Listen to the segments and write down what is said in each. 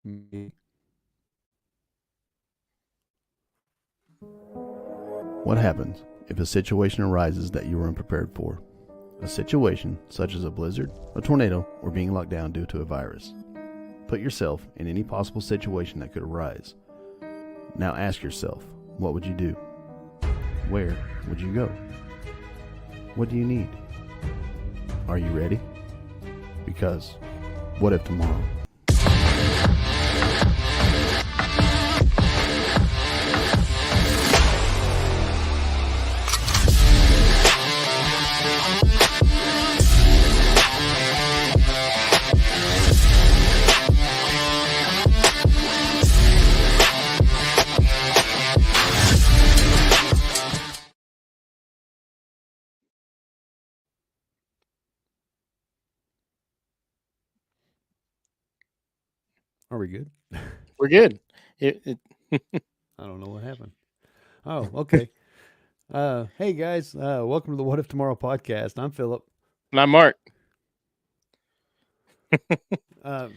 Me. What happens if a situation arises that you were unprepared for? A situation such as a blizzard, a tornado, or being locked down due to a virus. Put yourself in any possible situation that could arise. Now ask yourself, what would you do? Where would you go? What do you need? Are you ready? Because what if tomorrow? Are we good? We're good. I don't know what happened. Oh, okay. Hey guys, welcome to the What If Tomorrow podcast. I'm Philip. And I'm Mark.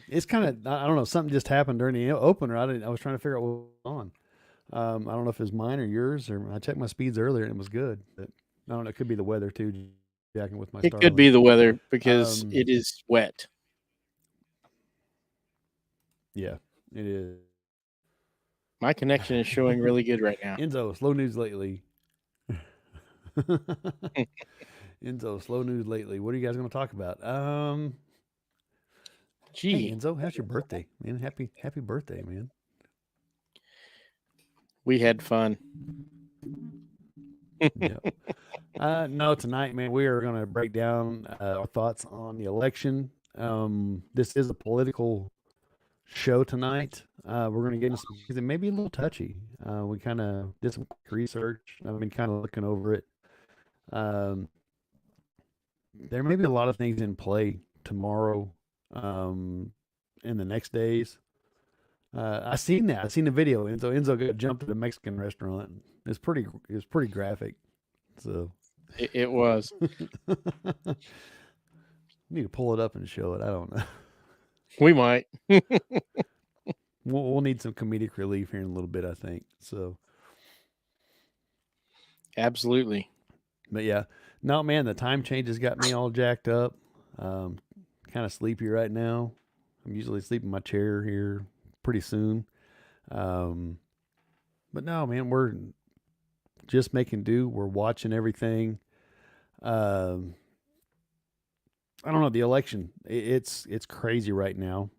It's kind of, I don't know, something just happened during the opener. I was trying to figure out what was on. I don't know if it was mine or yours, or I checked my speeds earlier and it was good. But I don't know. It could be the weather too. Jacking with my. It could be the weather because it is wet. Yeah, it is. My connection is showing really good right now. Enzo, slow news lately. Enzo, slow news lately. What are you guys going to talk about? Hey, Enzo, how's your birthday, man? Happy birthday, man. We had fun. Yeah. No, tonight, man, we are going to break down our thoughts on the election. This is a political show tonight. We're going to get into some things that may be a little touchy. We kind of did some research. I've been kind of looking over it. There may be a lot of things in play tomorrow, in the next days. I seen that. I seen the video. Enzo got jumped at a Mexican restaurant. It was pretty graphic. So it was. Need to pull it up and show it. I don't know. We might. We'll need some comedic relief here in a little bit, I think. So, absolutely. But yeah, no, man, the time changes got me all jacked up. Kind of sleepy right now. I'm usually sleeping in my chair here pretty soon. But no, man, we're just making do. We're watching everything. I don't know, the election. It's crazy right now.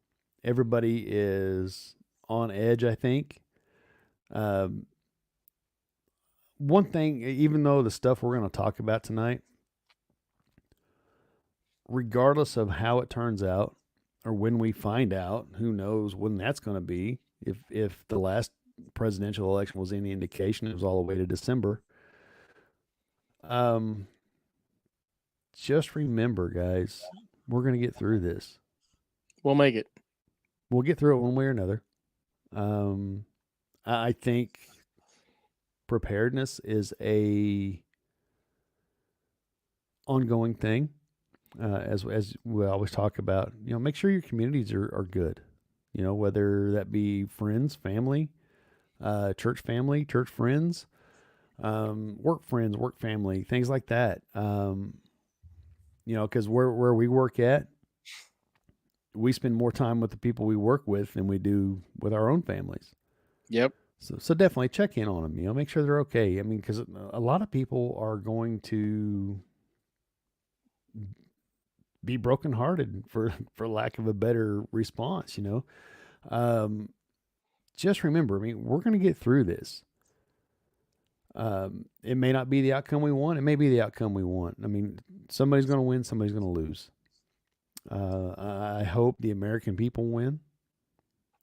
Everybody is on edge, I think. One thing, even though the stuff we're going to talk about tonight, regardless of how it turns out or when we find out, who knows when that's going to be. If the last presidential election was any indication, it was all the way to December. Just remember, guys, we're going to get through this. We'll make it. We'll get through it one way or another. I think preparedness is a ongoing thing. As we always talk about, make sure your communities are good. Whether that be friends, family, church family, church friends, work friends, work family, things like that. Because where we work at, we spend more time with the people we work with than we do with our own families. Yep. So definitely check in on them, make sure they're okay. I mean, because a lot of people are going to be brokenhearted for lack of a better response, Just remember, we're going to get through this. It may not be the outcome we want. It may be the outcome we want. I mean, somebody's going to win, somebody's going to lose. I hope the American people win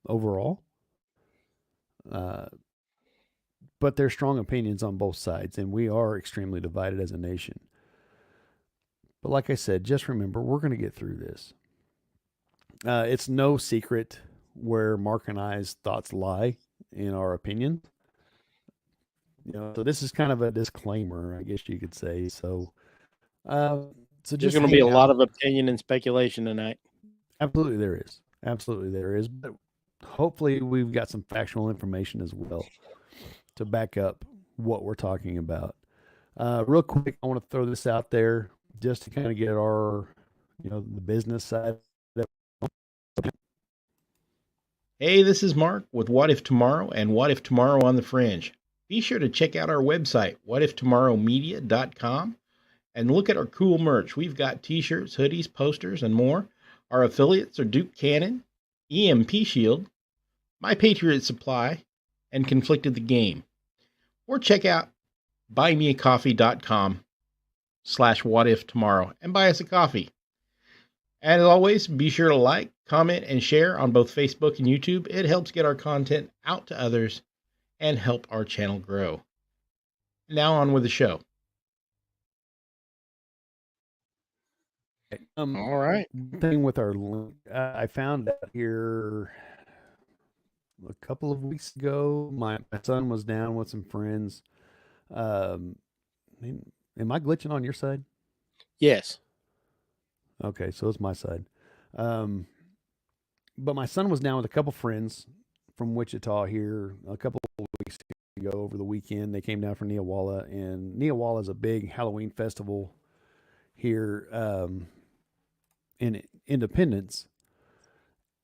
overall. But there's strong opinions on both sides, and we are extremely divided as a nation. But like I said, just remember, we're going to get through this. It's no secret where Mark and I's thoughts lie in our opinion. So this is kind of a disclaimer, I guess you could say. So there's going to be a lot of opinion and speculation tonight. Absolutely there is. But hopefully we've got some factual information as well to back up what we're talking about. Real quick, I want to throw this out there just to kind of get our, the business side. Hey, this is Mark with What If Tomorrow and What If Tomorrow on the Fringe. Be sure to check out our website, whatiftomorrowmedia.com, and look at our cool merch. We've got t-shirts, hoodies, posters, and more. Our affiliates are Duke Cannon, EMP Shield, My Patriot Supply, and Conflicted the Game. Or check out buymeacoffee.com/whatiftomorrow and buy us a coffee. And as always, be sure to like, comment, and share on both Facebook and YouTube. It helps get our content out to others and help our channel grow. Now on with the show. All right. Thing with our link, I found out here a couple of weeks ago. My son was down with some friends. Am I glitching on your side? Yes. Okay, so it's my side. But my son was down with a couple friends from Wichita here a couple of weeks ago over the weekend. They came down from Neowalla, and Neowalla is a big Halloween festival here in Independence.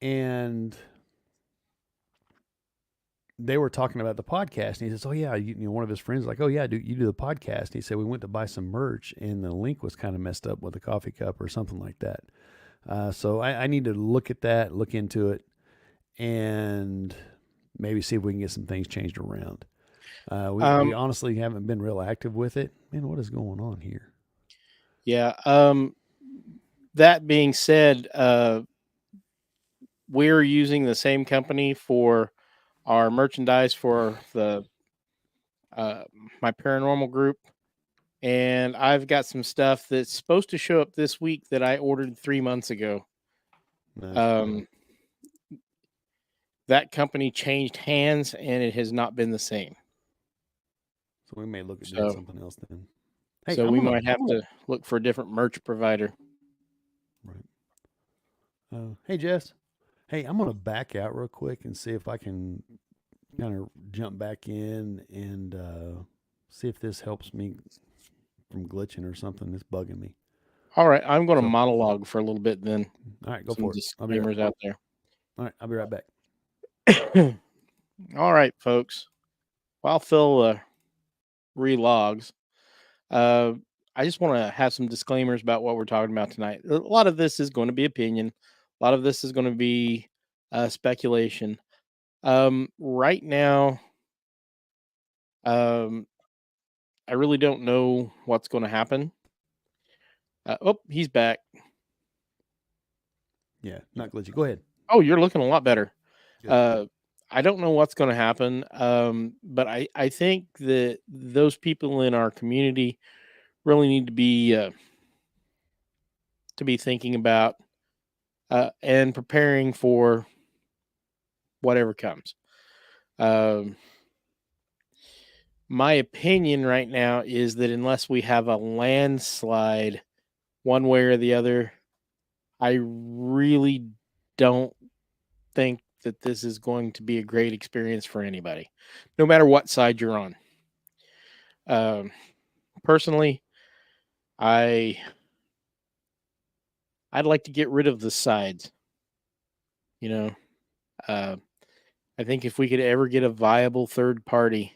And they were talking about the podcast, and he says, "Oh yeah, one of his friends was like, oh yeah, you do the podcast." And he said we went to buy some merch, and the link was kind of messed up with a coffee cup or something like that. So I need to look at that, look into it, and maybe see if we can get some things changed around. We honestly haven't been real active with it. Man, what is going on here? Yeah. That being said, we're using the same company for our merchandise for the my paranormal group, and I've got some stuff that's supposed to show up this week that I ordered 3 months ago. Nice. That company changed hands, and it has not been the same. So we may look at doing something else then. Hey, so we might have to look for a different merch provider. Right. Hey, Jess. Hey, I'm going to back out real quick and see if I can kind of jump back in and see if this helps me from glitching or something that's bugging me. All right. I'm going to monologue for a little bit then. All right, go for it. Disclaimers out there. All right, I'll be right back. All right, folks. While Phil relogs, I just want to have some disclaimers about what we're talking about tonight. A lot of this is going to be opinion. A lot of this is going to be speculation. Right now, I really don't know what's going to happen. He's back. Yeah, not glitchy. Go ahead. Oh, you're looking a lot better. I don't know what's going to happen, but I think that those people in our community really need to be thinking about and preparing for whatever comes. My opinion right now is that unless we have a landslide one way or the other, I really don't think that this is going to be a great experience for anybody, no matter what side you're on. Personally, I'd like to get rid of the sides. I think if we could ever get a viable third party,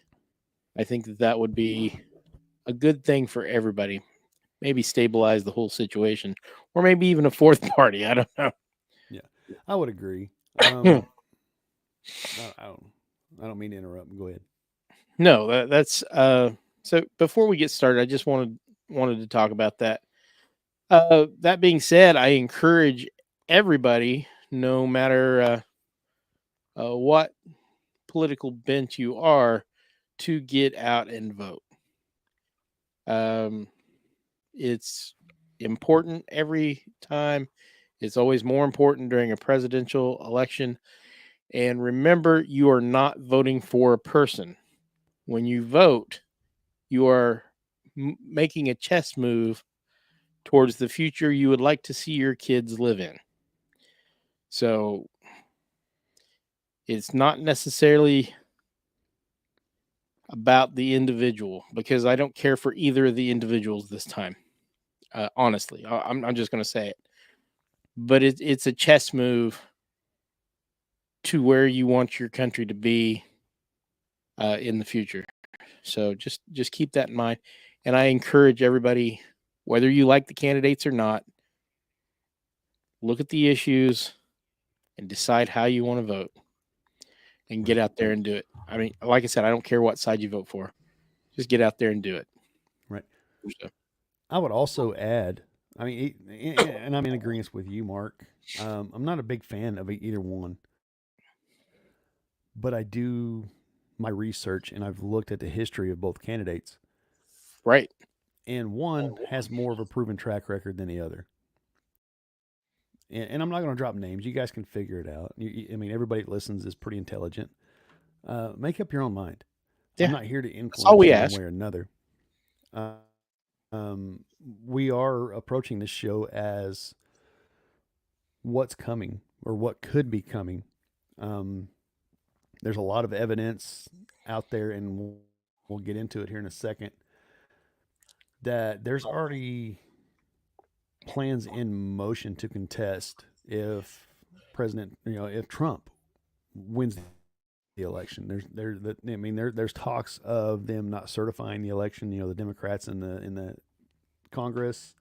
I think that would be a good thing for everybody. Maybe stabilize the whole situation, or maybe even a fourth party. I don't know. Yeah, I would agree. I don't mean to interrupt. Go ahead. No, that's so before we get started, I just wanted to talk about that. That being said, I encourage everybody, no matter what political bent you are, to get out and vote. It's important every time. It's always more important during a presidential election. And remember, you are not voting for a person. When you vote, you are making a chess move towards the future you would like to see your kids live in. So It's not necessarily about the individual, because I don't care for either of the individuals this time. Honestly, I'm just going to say it. But it's a chess move to where you want your country to be in the future. So just keep that in mind. And I encourage everybody, whether you like the candidates or not, look at the issues and decide how you want to vote and get out there and do it. I mean, like I said, I don't care what side you vote for. Just get out there and do it. Right. So, I would also add, I mean, and I'm in agreement with you, Mark. I'm not a big fan of either one, but I do my research and I've looked at the history of both candidates, right. and one has more of a proven track record than the other. And I'm not going to drop names. You guys can figure it out. I mean, everybody that listens is pretty intelligent. Make up your own mind. Yeah. I'm not here to influence all we you one ask. way or another. We are approaching this show as what's coming or what could be coming. There's a lot of evidence out there, and we'll get into it here in a second, that there's already plans in motion to contest if if Trump wins the election. There's talks of them not certifying the election. The Democrats in the Congress.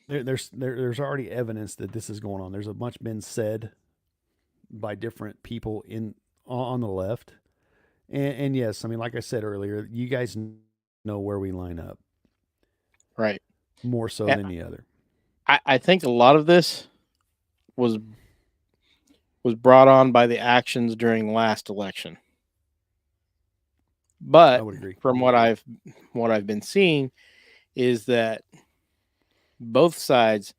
There's already evidence that this is going on. There's a bunch been said by different people on the left, and yes, I mean, like I said earlier, you guys know where we line up, right? More so than the other. I think a lot of this was brought on by the actions during the last election. But I would agree. From what I've been seeing is that both sides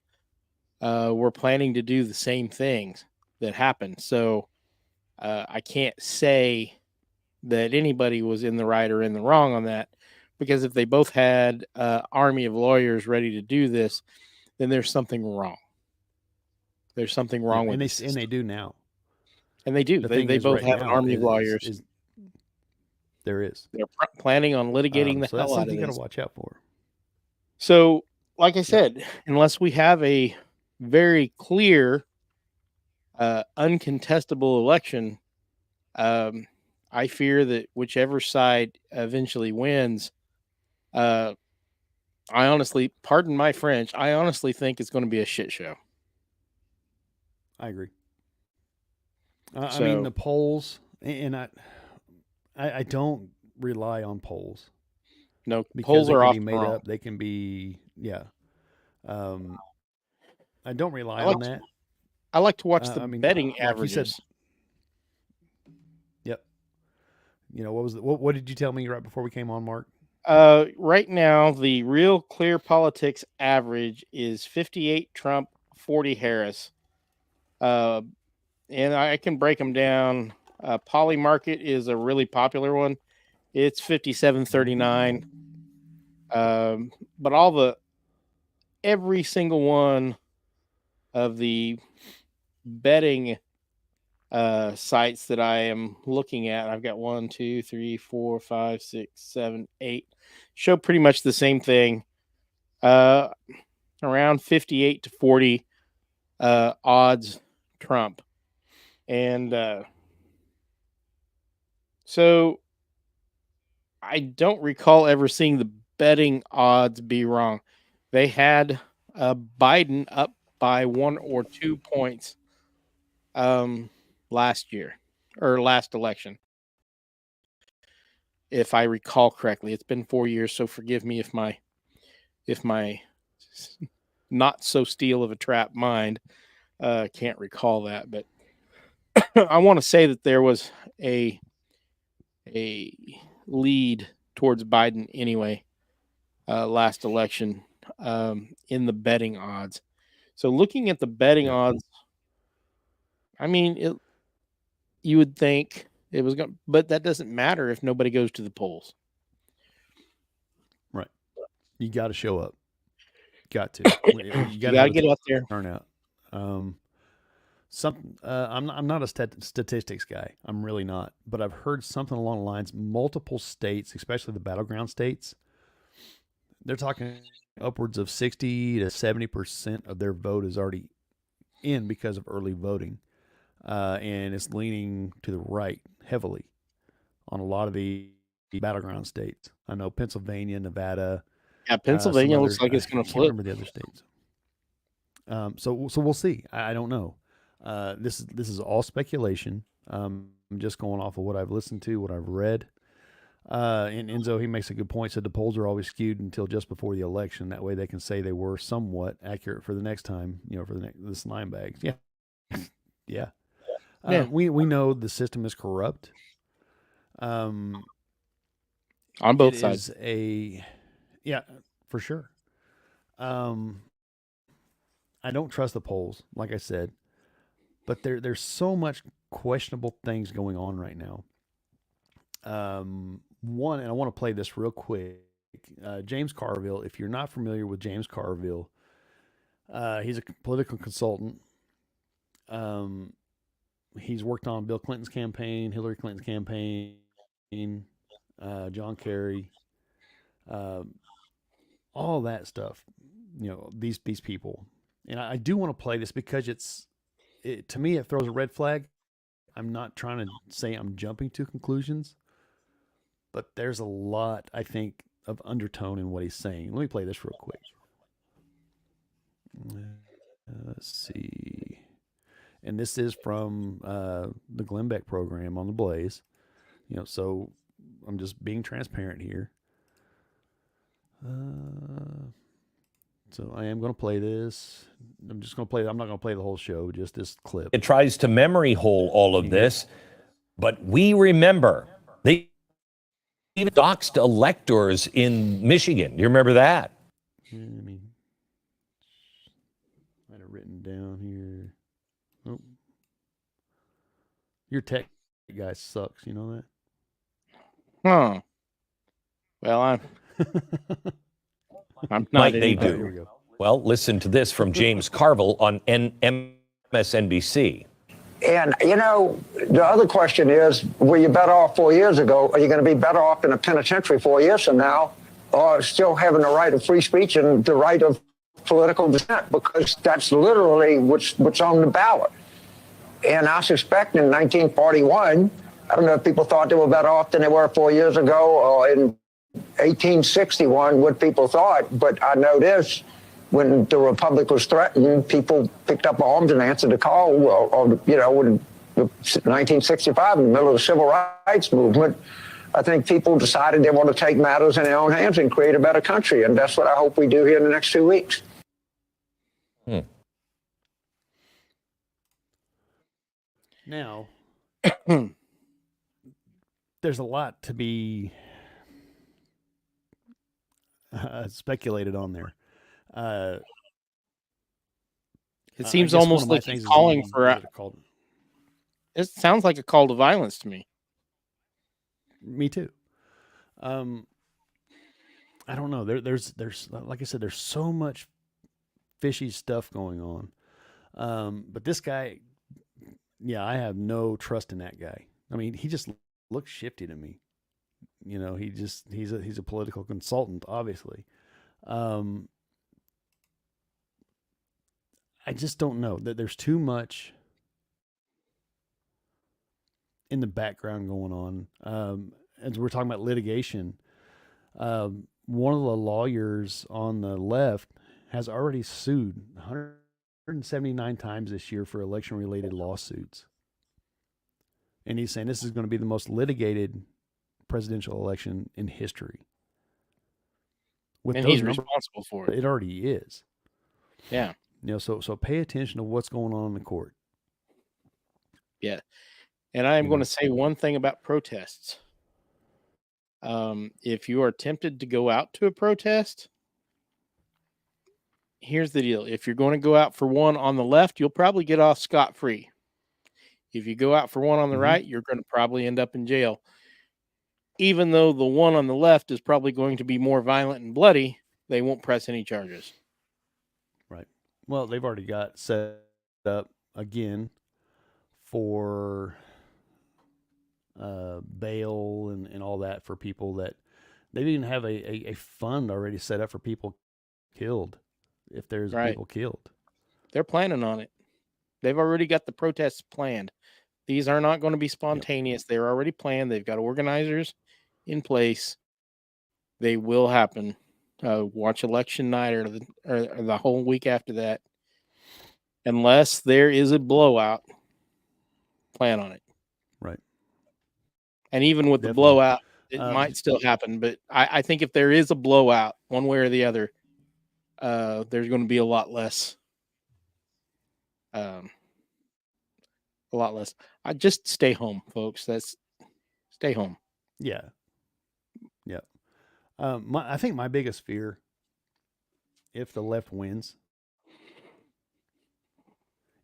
were planning to do the same things that happened. So I can't say that anybody was in the right or in the wrong on that, because if they both had an army of lawyers ready to do this, then there's something wrong. There's something wrong with it. And they do now. And they do. They both have an army of lawyers. There is. They're planning on litigating the hell out of this. That's something you got to watch out for. So, like I said, unless we have a very clear, uncontestable election, I fear that whichever side eventually wins, I honestly, pardon my French, I honestly think it's going to be a shit show. I agree. I mean, the polls, and I don't rely on polls. No, polls are off. They can be made up. They can be, yeah. I don't rely on that. I like to watch the betting averages. Yep. What did you tell me right before we came on, Mark? Right now, the Real Clear Politics average is 58 Trump, 40 Harris. And I can break them down. Poly Market is a really popular one. It's 57-39. But every single one of the betting sites that I am looking at, I've got 1, 2, 3, 4, 5, 6, 7, 8, show pretty much the same thing. Around 58 to 40 odds Trump. And so I don't recall ever seeing the betting odds be wrong. They had Biden up by 1 or 2 points last year or last election, if I recall correctly. It's been 4 years, so forgive me if my not so steel of a trap mind can't recall that, but I want to say that there was a lead towards Biden anyway last election in the betting odds. So looking at the betting odds, I mean, you would think it was going, but that doesn't matter if nobody goes to the polls. Right. You got to show up. Got to. You got to get out there. Turn out. I'm not a statistics guy. I'm really not. But I've heard something along the lines, multiple states, especially the battleground states, they're talking upwards of 60 to 70% of their vote is already in because of early voting. And it's leaning to the right heavily on a lot of the battleground states. I know Pennsylvania, Nevada. Yeah, Pennsylvania looks like it's going to I can't flip. remember the other states. So we'll see. I don't know. This is all speculation. I'm just going off of what I've listened to, what I've read. And Enzo, he makes a good point. Said the polls are always skewed until just before the election. That way they can say they were somewhat accurate for the next time. For the slime bags. Yeah, yeah. We know the system is corrupt. On both sides. Yeah, for sure. I don't trust the polls, like I said, but there's so much questionable things going on right now. One, and I want to play this real quick. James Carville, if you're not familiar with James Carville, he's a political consultant. He's worked on Bill Clinton's campaign, Hillary Clinton's campaign, John Kerry, all that stuff. These people, and I do want to play this because to me it throws a red flag. I'm not trying to say I'm jumping to conclusions, but there's a lot, I think, of undertone in what he's saying. Let me play this real quick. Let's see. And this is from the Glenn Beck program on the Blaze. So I'm just being transparent here. So I am going to play this. I'm just going to play. I'm not going to play the whole show, just this clip. It tries to memory hole all of this, but we remember they even doxed electors in Michigan. You remember that? I had it written down here. Oh. Your tech guy sucks. You know that? Huh. Well, I'm not. Like they do. Well, listen to this from James Carville on MSNBC. And, the other question is, were you better off 4 years ago? Are you going to be better off in a penitentiary 4 years from now, or still having the right of free speech and the right of political dissent? Because that's literally what's on the ballot. And I suspect in 1941, I don't know if people thought they were better off than they were 4 years ago, or in 1861, what people thought. But I know this, when the Republic was threatened, people picked up arms and answered the call. When 1965, in the middle of the Civil Rights Movement, I think people decided they want to take matters in their own hands and create a better country. And that's what I hope we do here in the next 2 weeks. Now, there's a lot to be speculated on there. It seems almost like he's calling for. It sounds like a call to violence to me. Me too. I don't know. There's like I said, there's so much fishy stuff going on. But this guy, yeah, I have no trust in that guy. I mean, he just looks shifty to me. He's a political consultant, obviously. I just don't know that there's too much in the background going on. As we're talking about litigation, one of the lawyers on the left has already sued 179 times this year for election-related lawsuits. And he's saying this is going to be the most litigated presidential election in history. And he's responsible for it. It already is. Yeah. So pay attention to what's going on in the court. Yeah. And I am going to say one thing about protests. If you are tempted to go out to a protest, here's the deal. If you're going to go out for one on the left, you'll probably get off scot-free. If you go out for one on the right, you're going to probably end up in jail. Even though the one on the left is probably going to be more violent and bloody, they won't press any charges. Right. Well, they've already got set up again for bail and all that for people that they even have a fund already set up for people killed if there's Right. people killed. They're planning on it. They've already got the protests planned. These are not going to be spontaneous. They're already planned. They've got organizers in place. They will happen. Watch election night or the whole week after that. Unless there is a blowout, plan on it. Right. And even with the Definitely. blowout, it might still happen. But I think if there is a blowout, one way or the other, there's going to be a lot less. I just stay home, folks. Stay home. Yeah. Yeah. I think my biggest fear, if the left wins,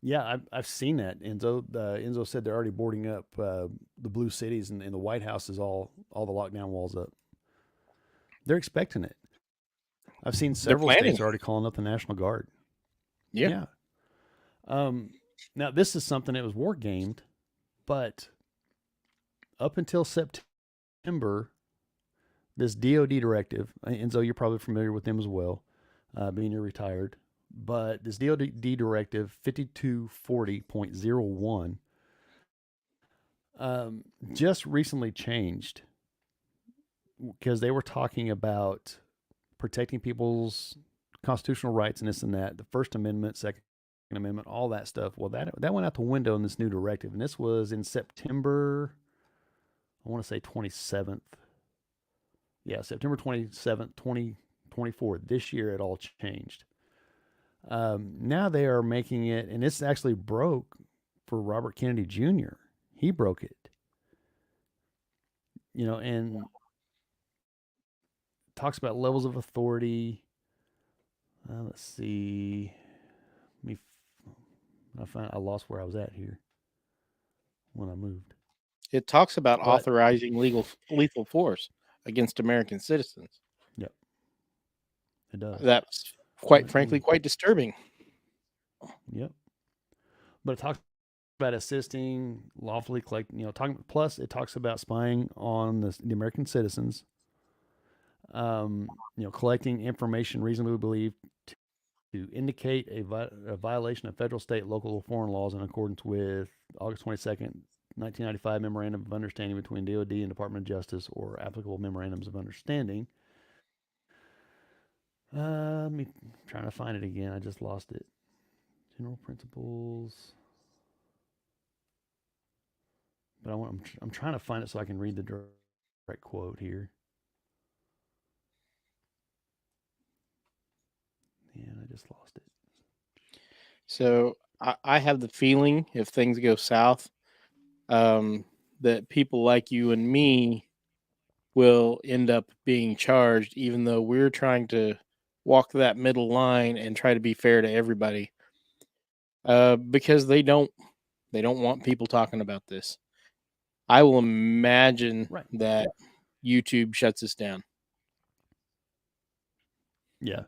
yeah, I've seen that. Enzo said they're already boarding up the blue cities, and the White House is all the lockdown walls up. They're expecting it. I've seen several states already calling up the National Guard. Yeah. Now this is something that was war gamed, but up until September, this DOD directive, Enzo, you're probably familiar with them as well, being you're retired. But this DOD directive 5240.01 just recently changed because they were talking about protecting people's constitutional rights and this and that, the First Amendment, Second Amendment, all that stuff. Well, that went out the window in this new directive, and this was in September, I want to say 27th. Yeah, September 27th, 2024. This year it all changed. Now they are making it, and it's actually broke for Robert Kennedy Jr. He broke it. And talks about levels of authority. Let's see. I lost where I was at here when I moved. It talks about authorizing lethal force against American citizens. Yep. It does. That's quite frankly quite disturbing. Yep. But it talks about assisting lawfully collect, plus it talks about spying on the American citizens. Collecting information reasonably believed to indicate a violation of federal, state, local, or foreign laws in accordance with August 22nd, 1995 Memorandum of Understanding between DOD and Department of Justice or applicable memorandums of understanding. Me trying to find it again. I just lost it. General principles. But I'm trying to find it so I can read the direct quote here. And I just lost it. So I have the feeling if things go south, that people like you and me will end up being charged, even though we're trying to walk that middle line and try to be fair to everybody. Because they don't want people talking about this. I will imagine that YouTube shuts us down. Yeah.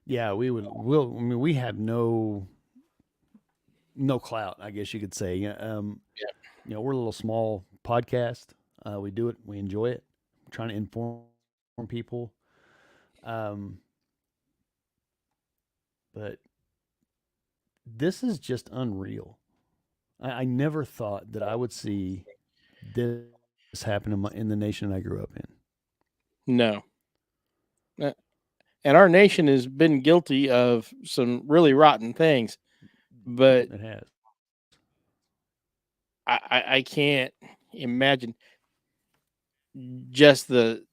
Yeah, we have no clout, I guess you could say. We're a little small podcast. We do it. We enjoy it. We're trying to inform people. But this is just unreal. I never thought that I would see this happen in the nation I grew up in. No. And our nation has been guilty of some really rotten things, but it has. I can't imagine just the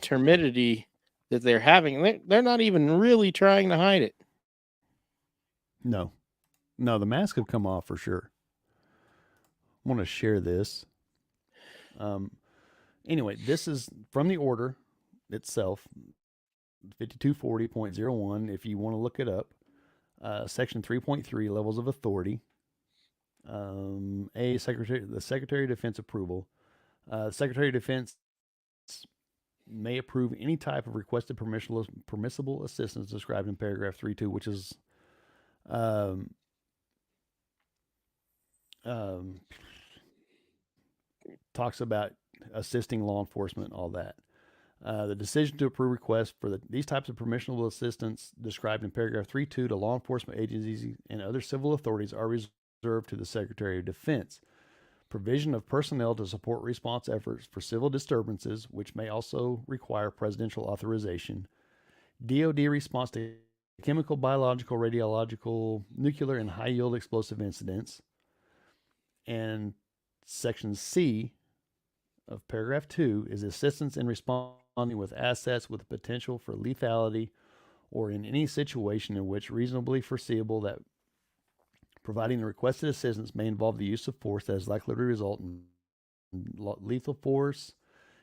temerity that they're having. They're not even really trying to hide it. No, the masks have come off for sure. I want to share this. Anyway, this is from the order itself. 5240.01, if you want to look it up. Section 3.3, levels of authority. The Secretary of Defense approval. The Secretary of Defense may approve any type of requested permissible assistance described in paragraph 3.2, which is talks about assisting law enforcement, all that. The decision to approve requests for these types of permissible assistance described in paragraph 3.2 to law enforcement agencies and other civil authorities are reserved to the Secretary of Defense. Provision of personnel to support response efforts for civil disturbances, which may also require presidential authorization. DoD response to chemical, biological, radiological, nuclear, and high-yield explosive incidents. And Section C of paragraph 2 is assistance in responding with assets with potential for lethality or in any situation in which reasonably foreseeable that providing the requested assistance may involve the use of force that is likely to result in lethal force,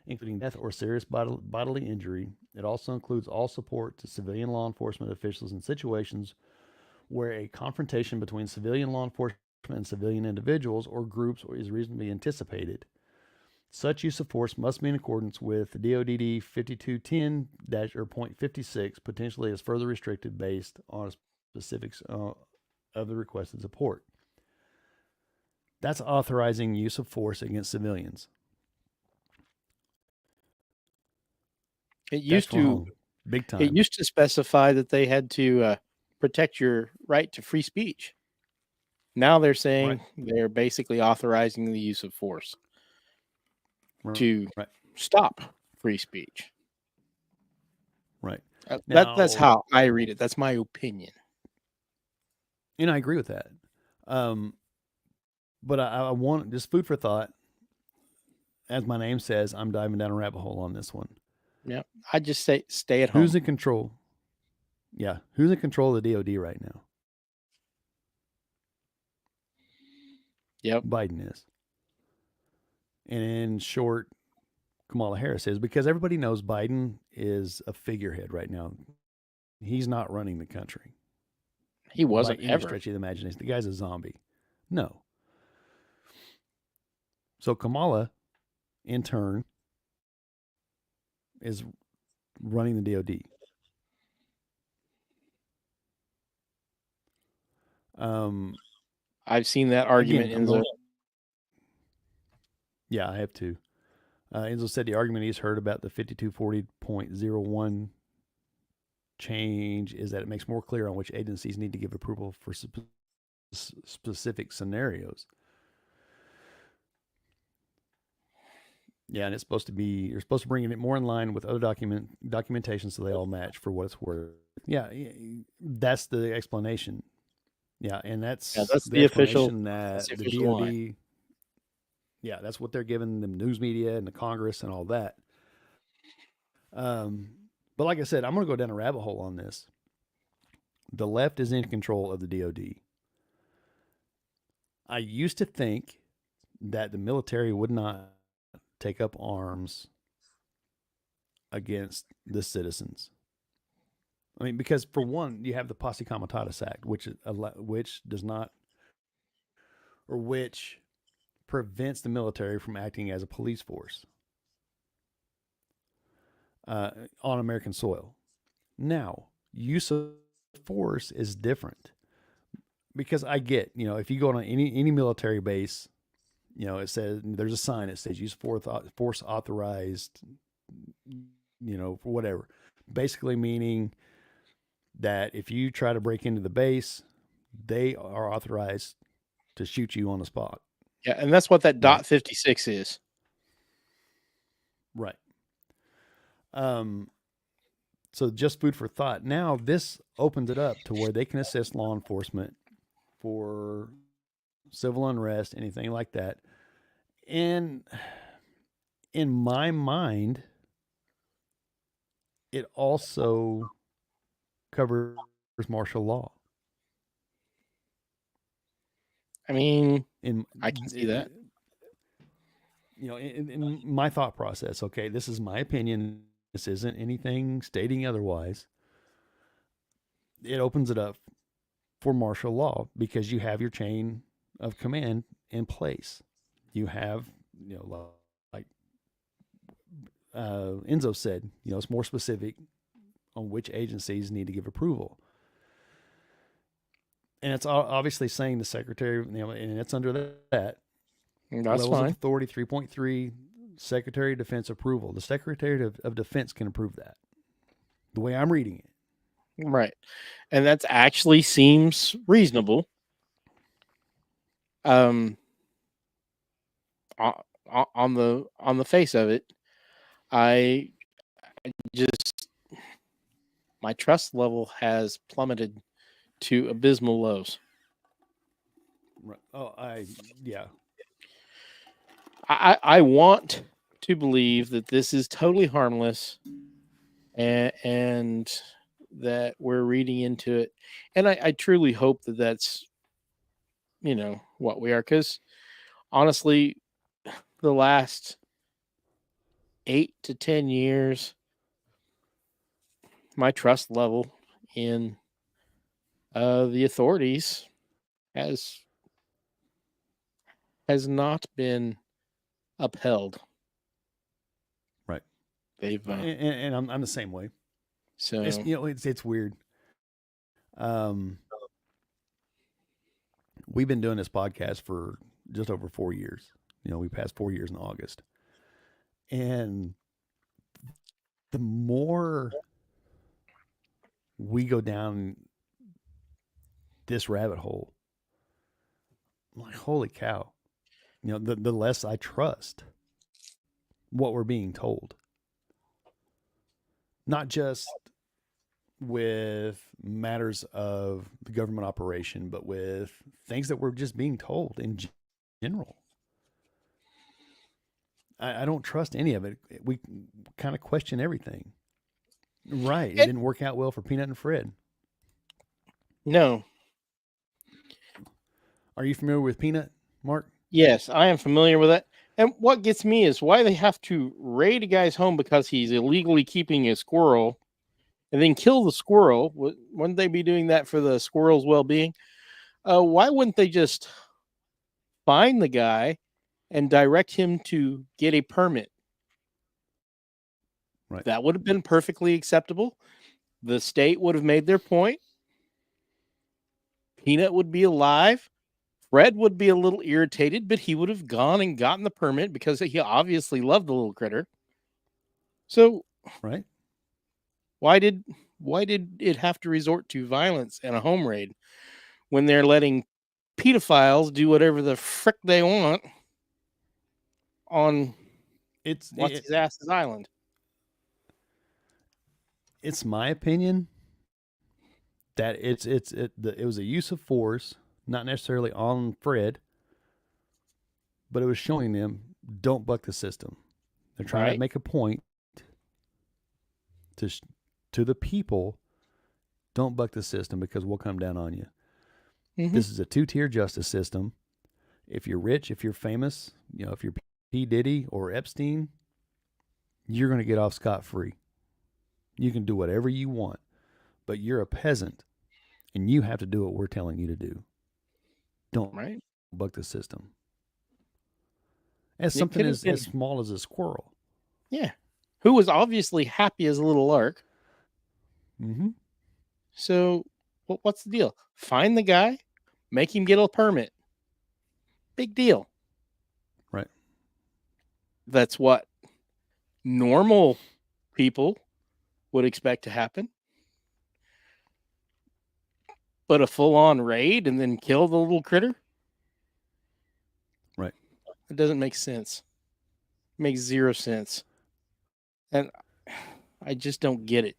including death or serious bodily injury. It also includes all support to civilian law enforcement officials in situations where a confrontation between civilian law enforcement and civilian individuals or groups is reasonably anticipated. Such use of force must be in accordance with DODD 5210-.56, potentially as further restricted based on specifics of the requested support. That's authorizing use of force against civilians. It used to big time. It used to specify that they had to protect your right to free speech. Now they're saying they're basically authorizing the use of force to stop free speech. Right. That's how I read it. That's my opinion. And I agree with that. But I want just food for thought. As my name says, I'm diving down a rabbit hole on this one. Yeah. I just say stay at home. Who's in control? Yeah. Who's in control of the DOD right now? Yep. Biden is. And in short, Kamala Harris is, because everybody knows Biden is a figurehead right now. He's not running the country. He wasn't by any ever. stretch of the imagination. The guy's a zombie. No. So Kamala, in turn, is running the DOD. I've seen that argument, again, Enzo. Yeah, I have too. Enzo said the argument he's heard about the 5240.01 change is that it makes more clear on which agencies need to give approval for specific scenarios. Yeah, and it's supposed to be, you're supposed to bring it more in line with other documentation so they all match for what it's worth. Yeah, that's the explanation. Yeah, and that's the official that the the official DOD. line. Yeah, that's what they're giving the news media and the Congress and all that. But like I said, I'm going to go down a rabbit hole on this. The left is in control of the DOD. I used to think that the military would not take up arms against the citizens. I mean, because for one, you have the Posse Comitatus Act, which does not, or which prevents the military from acting as a police force on American soil. Now, use of force is different, because I get, if you go on any military base, it says, there's a sign that says use force authorized, for whatever. Basically meaning that if you try to break into the base, they are authorized to shoot you on the spot. Yeah, and that's what that dot 56 is. Right. So just food for thought. Now this opens it up to where they can assist law enforcement for civil unrest, anything like that. And in my mind, it also covers martial law. I mean, I can see that. In my thought process, okay, this is my opinion. This isn't anything stating otherwise. It opens it up for martial law because you have your chain of command in place. You have, like Enzo said, it's more specific on which agencies need to give approval. And it's obviously saying the secretary, and it's under that. That's Levels fine. of authority 3.3, Secretary of Defense approval. The Secretary of Defense can approve that. The way I'm reading it. Right. And that actually seems reasonable. On the face of it, I just, my trust level has plummeted to abysmal lows. Right. Oh, yeah. I want to believe that this is totally harmless, and that we're reading into it, and I truly hope that that's what we are, because honestly, the last 8 to 10 years, my trust level in the authorities has not been upheld. Right. They've and I'm the same way. so It's weird. We've been doing this podcast for just over 4 years. We passed 4 years in August. And the more we go down this rabbit hole, I'm like, holy cow. The less I trust what we're being told. Not just with matters of the government operation, but with things that we're just being told in general. I don't trust any of it. We kind of question everything. Right. It didn't work out well for Peanut and Fred. No. Are you familiar with Peanut, Mark? Yes, I am familiar with it. And what gets me is why they have to raid a guy's home because he's illegally keeping a squirrel and then kill the squirrel. Wouldn't they be doing that for the squirrel's well-being? Why wouldn't they just find the guy and direct him to get a permit? Right. That would have been perfectly acceptable. The state would have made their point. Peanut would be alive. Fred would be a little irritated, but he would have gone and gotten the permit because he obviously loved the little critter. So, right. Why did it have to resort to violence and a home raid when they're letting pedophiles do whatever the frick they want on his ass's island? It's my opinion that it was a use of force, not necessarily on Fred, but it was showing them don't buck the system. They're trying to make a point to the people, don't buck the system because we'll come down on you. Mm-hmm. This is a 2-tier justice system. If you're rich, if you're famous, if you're P. Diddy or Epstein, you're going to get off scot-free. You can do whatever you want, but you're a peasant and you have to do what we're telling you to do. Don't buck the system. As something as small as a squirrel. Yeah. Who was obviously happy as a little lark. Mm-hmm. So what's the deal? Find the guy, make him get a permit. Big deal. Right. That's what normal people would expect to happen. But a full-on raid and then kill the little critter? Right. It doesn't make sense. It makes zero sense. And I just don't get it.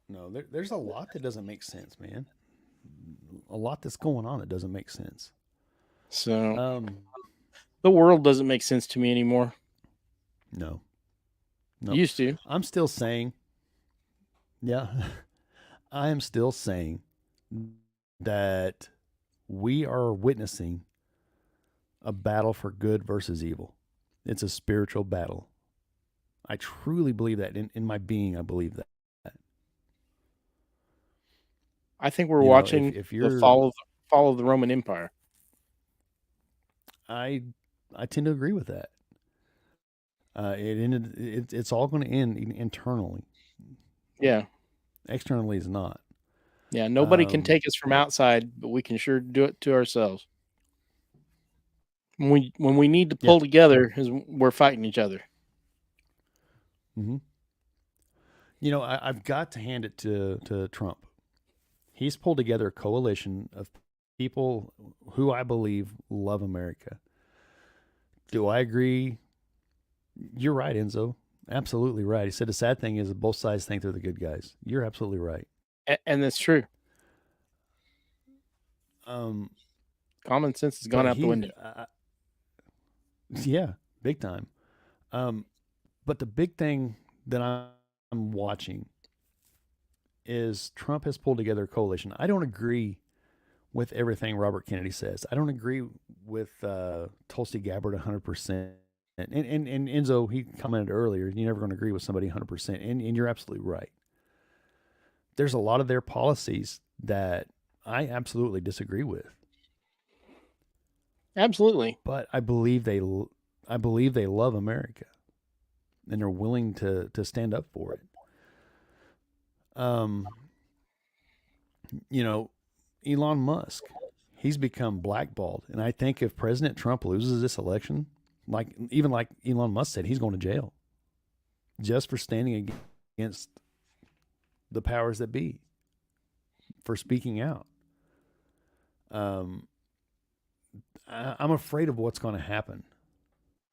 No, there's a lot that doesn't make sense, man. A lot that's going on that doesn't make sense. So, the world doesn't make sense to me anymore. No. Used to. I'm still saying, I am still saying that we are witnessing a battle for good versus evil. It's a spiritual battle. I truly believe that. In my being, I believe that. I think we're watching the fall of the Roman Empire. I tend to agree with that. It's all going to end internally. Yeah. Externally is not. Yeah, nobody can Um, take us from outside, but we can sure do it to ourselves. When we need to Yeah. pull together, is we're fighting each other. mhm. You know, I've got to hand it to Trump. He's pulled together a coalition of people who I believe love America. Do I agree? You're right, Enzo. Absolutely right. He said the sad thing is that both sides think they're the good guys. You're absolutely right. And that's true. Um, Common sense has gone but out the window. yeah, big time. But the big thing that I'm watching is Trump has pulled together a coalition. I don't agree with everything Robert Kennedy says. I don't agree with Tulsi Gabbard 100%. And Enzo, he commented earlier, you're never going to agree with somebody 100%. And you're absolutely right. There's a lot of their policies that I absolutely disagree with. Absolutely. But I believe they love America, and they're willing to stand up for it. You know, Elon Musk, he's become blackballed, and I think if President Trump loses this election, like Elon Musk said, he's going to jail just for standing against the powers that be, for speaking out. I'm afraid of what's going to happen.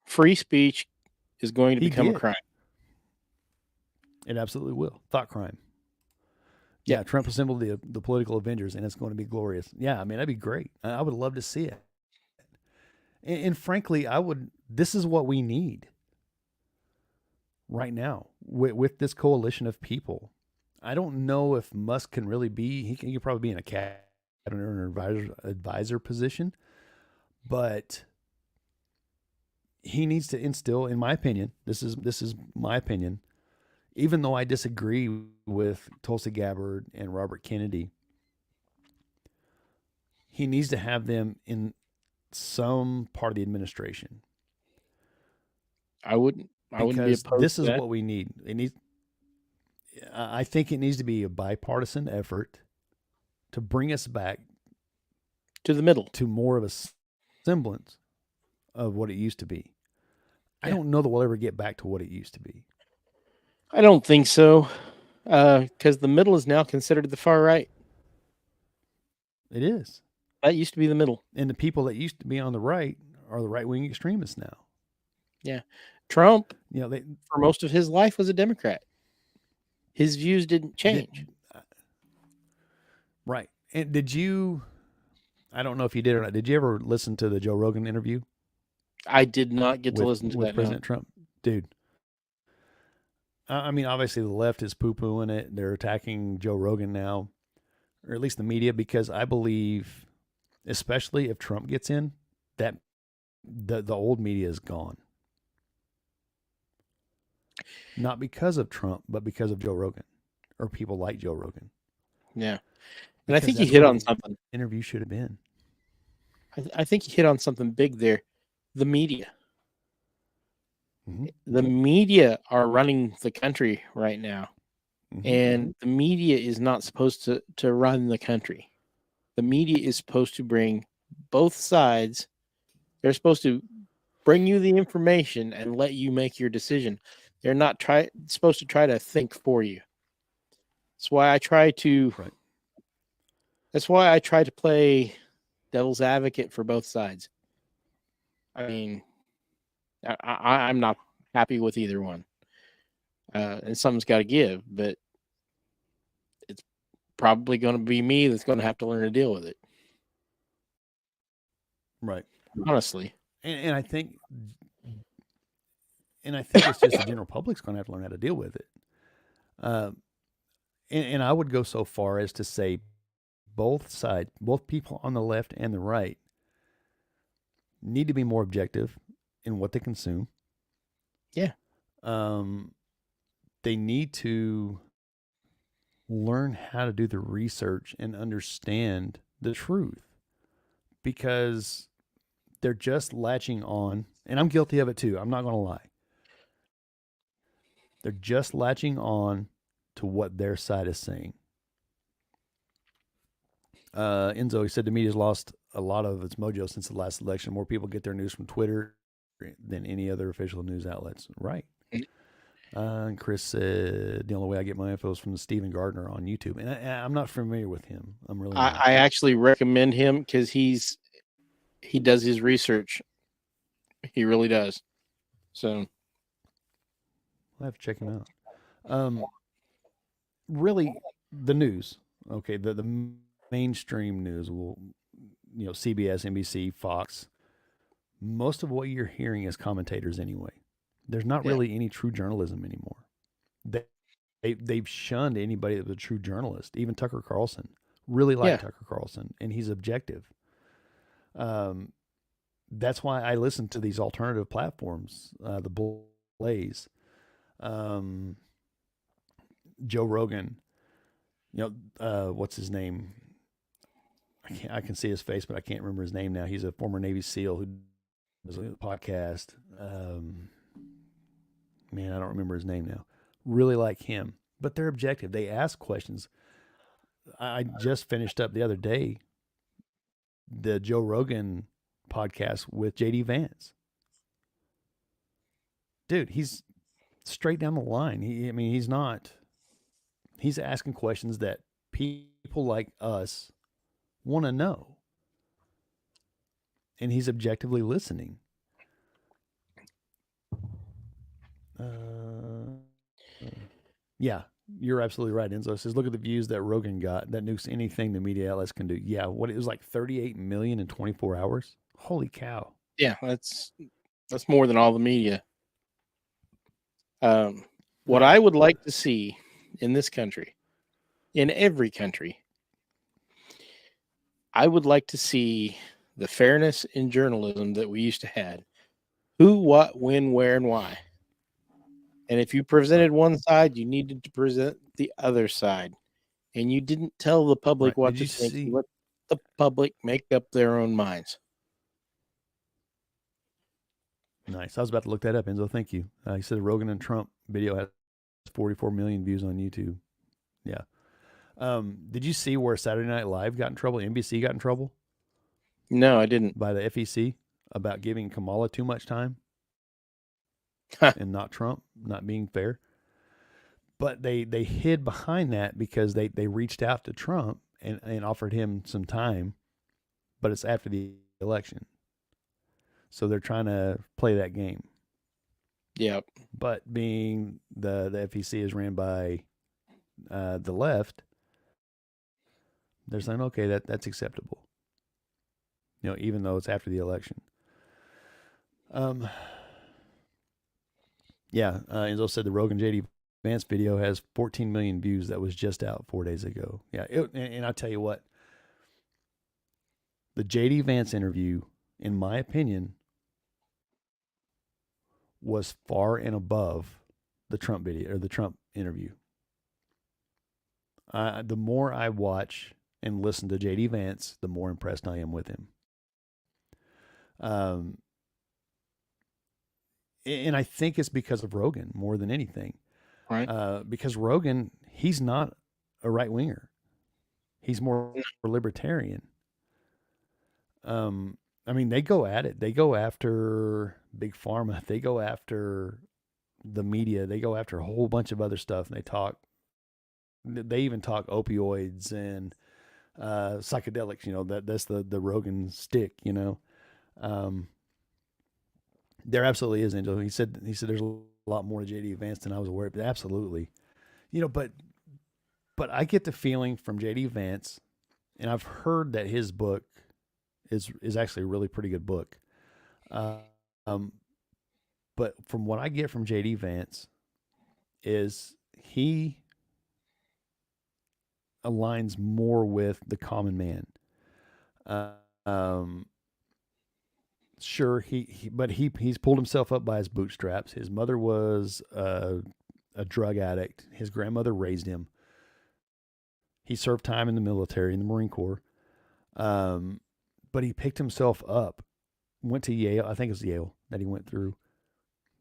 Free speech is going to become a crime. It absolutely will. Thought crime. Yeah, Trump assembled the political Avengers, and it's going to be glorious. Yeah, I mean, that'd be great. I would love to see it. And frankly, this is what we need right now with this coalition of people. I don't know if Musk can really he could probably be in a cabinet or an advisor position, but he needs to instill, in my opinion, this is my opinion, even though I disagree with Tulsi Gabbard and Robert Kennedy, he needs to have them in some part of the administration. I wouldn't be opposed this to is that. what we need. I think it needs to be a bipartisan effort to bring us back to the middle, to more of a semblance of what it used to be. I don't know that we'll ever get back to what it used to be. I don't think so, because the middle is now considered the far right. It is. That used to be the middle. And the people that used to be on the right are the right-wing extremists now. Yeah. Trump, for most of his life, was a Democrat. His views didn't change. Right. And I don't know if you did or not, did you ever listen to the Joe Rogan interview? I did not get to listen to with that. President Trump. Dude. I mean, obviously the left is poo-pooing it. They're attacking Joe Rogan now, or at least the media, because I believe, especially if Trump gets in, that the old media is gone. Not because of Trump, but because of Joe Rogan or people like Joe Rogan. Yeah. And I think you you hit on something. Interview should have been. I think you hit on something big there. The media. Mm-hmm. The media are running the country right now. Mm-hmm. And the media is not supposed to run the country. The media is supposed to bring both sides. They're supposed to bring you the information and let you make your decision. They're not supposed to try to think for you. That's why I try to. Right. That's why I try to play devil's advocate for both sides. I mean, I'm not happy with either one, and something's got to give. But it's probably going to be me that's going to have to learn to deal with it. Right. Honestly, and I think. And I think it's just the general public's going to have to learn how to deal with it. And I would go so far as to say both sides, both people on the left and the right, need to be more objective in what they consume. Yeah. They need to learn how to do the research and understand the truth, because they're just latching on, and I'm guilty of it too. I'm not going to lie. They're just latching on to what their side is saying. Enzo, he said the media's lost a lot of its mojo since the last election. More people get their news from Twitter than any other official news outlets. Right. And Chris said the only way I get my info is from the Stephen Gardner on YouTube, and I'm not familiar with him. I'm really. I actually recommend him because he does his research. He really does. So I have to check him out. Really, the news. Okay, the mainstream news will, CBS, NBC, Fox. Most of what you're hearing is commentators anyway. There's not really any true journalism anymore. They've shunned anybody that was a true journalist. Even Tucker Carlson. Really like Tucker Carlson, and he's objective. That's why I listen to these alternative platforms, the Blaze, Joe Rogan. What's his name? I can see his face, but I can't remember his name now. He's a former Navy SEAL who does a podcast. Man, I don't remember his name now. Really like him, but they're objective. They ask questions. I just finished up the other day the Joe Rogan podcast with JD Vance. Dude, he's straight down the line. He's asking questions that people like us want to know. And he's objectively listening. Yeah, you're absolutely right. Enzo says, look at the views that Rogan got. That nukes anything the media outlets can do. Yeah, what it was like 38 million in 24 hours. Holy cow. Yeah, that's more than all the media. What I would like to see in this country, in every country, I would like to see the fairness in journalism that we used to have. Who, what, when, where, and why. And if you presented one side, you needed to present the other side. And you didn't tell the public what to think. Let the public make up their own minds. Nice. I was about to look that up, Enzo. Thank you. He said the Rogan and Trump video has 44 million views on YouTube. Yeah. Did you see where Saturday Night Live got in trouble? NBC got in trouble? No, I didn't. By the FEC about giving Kamala too much time and not Trump, not being fair. But they hid behind that because they reached out to Trump and offered him some time, but it's after the election. So they're trying to play that game. Yep. But being the FEC is ran by the left, they're saying, okay, that's acceptable. Even though it's after the election. Enzo said the Rogan JD Vance video has 14 million views. That was just out 4 days ago. Yeah, and I'll tell you what, the JD Vance interview, in my opinion, was far and above the Trump video or the Trump interview. The more I watch and listen to JD Vance, the more impressed I am with him. And I think it's because of Rogan more than anything. Right. Because Rogan, he's not a right winger. He's more libertarian. They go at it. They go after Big Pharma. They go after the media. They go after a whole bunch of other stuff. And they even talk opioids and psychedelics. That's the Rogan stick. There absolutely is, Angel. He said there's a lot more to JD Vance than I was aware of. Absolutely. But I get the feeling from JD Vance, and I've heard that his book is actually a really pretty good book. But from what I get from JD Vance is he aligns more with the common man. Sure, he's pulled himself up by his bootstraps. His mother was a drug addict. His grandmother raised him. He served time in the military, in the Marine Corps. But he picked himself up, went to Yale. I think it was Yale that he went through,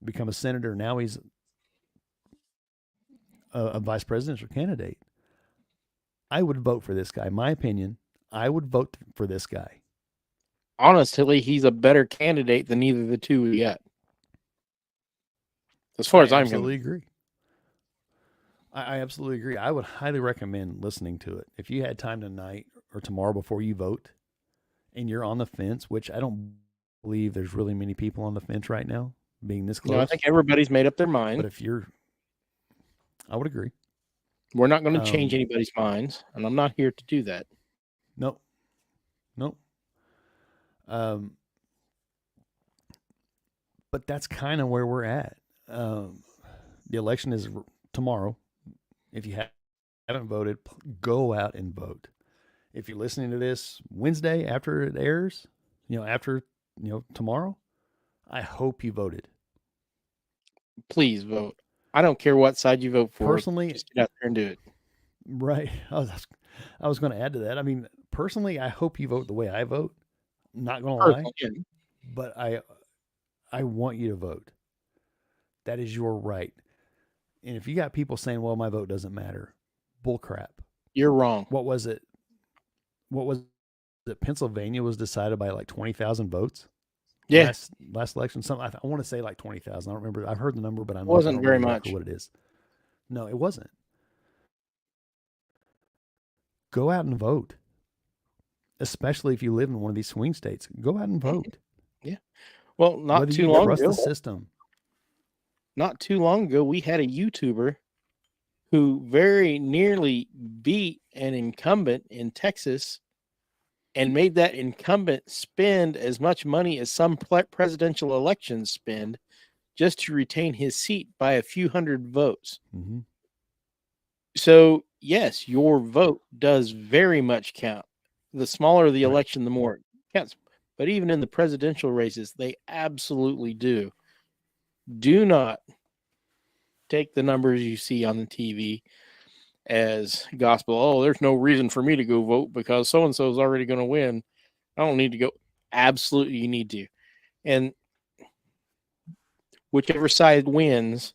become a senator. Now he's a vice presidential candidate. I would vote for this guy. In my opinion, I would vote for this guy. Honestly, he's a better candidate than either of the two we got. As far as I'm absolutely concerned. agree. I absolutely agree. I would highly recommend listening to it. If you had time tonight or tomorrow before you vote and you're on the fence, which I don't believe there's really many people on the fence right now, being this close. No, I think everybody's made up their mind. But if you're, I would agree. We're not going to change anybody's minds, and I'm not here to do that. No. But that's kind of where we're at. The election is tomorrow. If you haven't voted, go out and vote. If you're listening to this Wednesday after it airs, tomorrow, I hope you voted. Please vote. I don't care what side you vote for. Personally, just get out there and do it. Right. I was going to add to that. I mean, personally, I hope you vote the way I vote. I'm not going to lie, but I want you to vote. That is your right. And if you got people saying, well, my vote doesn't matter, bull crap. You're wrong. What was it? Pennsylvania was decided by like 20,000 votes? Yeah. Last election. I want to say like 20,000. I don't remember. I've heard the number, but I wasn't don't very remember much. What it is. No, it wasn't. Go out and vote. Especially if you live in one of these swing states. Go out and vote. Yeah. Well, not too long ago. The system. Not too long ago, we had a YouTuber who very nearly beat an incumbent in Texas and made that incumbent spend as much money as some presidential elections spend just to retain his seat by a few hundred votes. Mm-hmm. So, yes, your vote does very much count. The smaller the election, the more it counts. But even in the presidential races, they absolutely do. Do not take the numbers you see on the TV as gospel. Oh, there's no reason for me to go vote because so-and-so is already going to win. I don't need to go. Absolutely, you need to. And whichever side wins,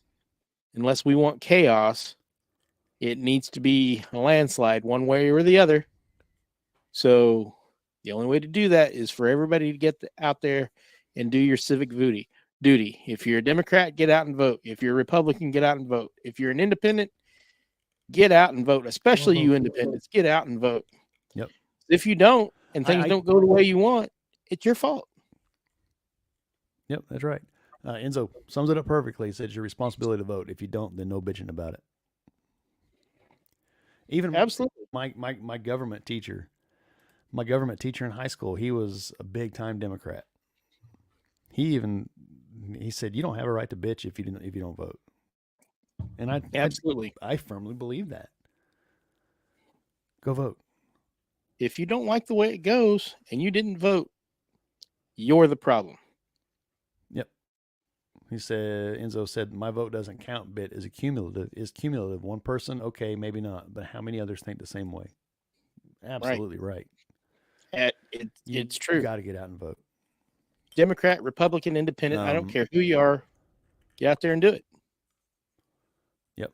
unless we want chaos, it needs to be a landslide one way or the other. So the only way to do that is for everybody to get out there and do your civic duty. If you're a Democrat, get out and vote. If you're a Republican, get out and vote. If you're an independent, get out and vote. Especially you independents, get out and vote. Yep. If you don't and things don't go the way you want, it's your fault. Yep, that's right. Enzo sums it up perfectly. He said it's your responsibility to vote. If you don't, then no bitching about it. Even absolutely, my government teacher in high school, he was a big time Democrat. He said you don't have a right to bitch if you don't vote. And I firmly believe that. Go vote. If you don't like the way it goes and you didn't vote, you're the problem. Yep. Enzo said, my vote doesn't count bit is cumulative. One person, okay, maybe not, but how many others think the same way? Absolutely right. It's true. You got to get out and vote. Democrat, Republican, Independent, I don't care who you are, get out there and do it. Yep.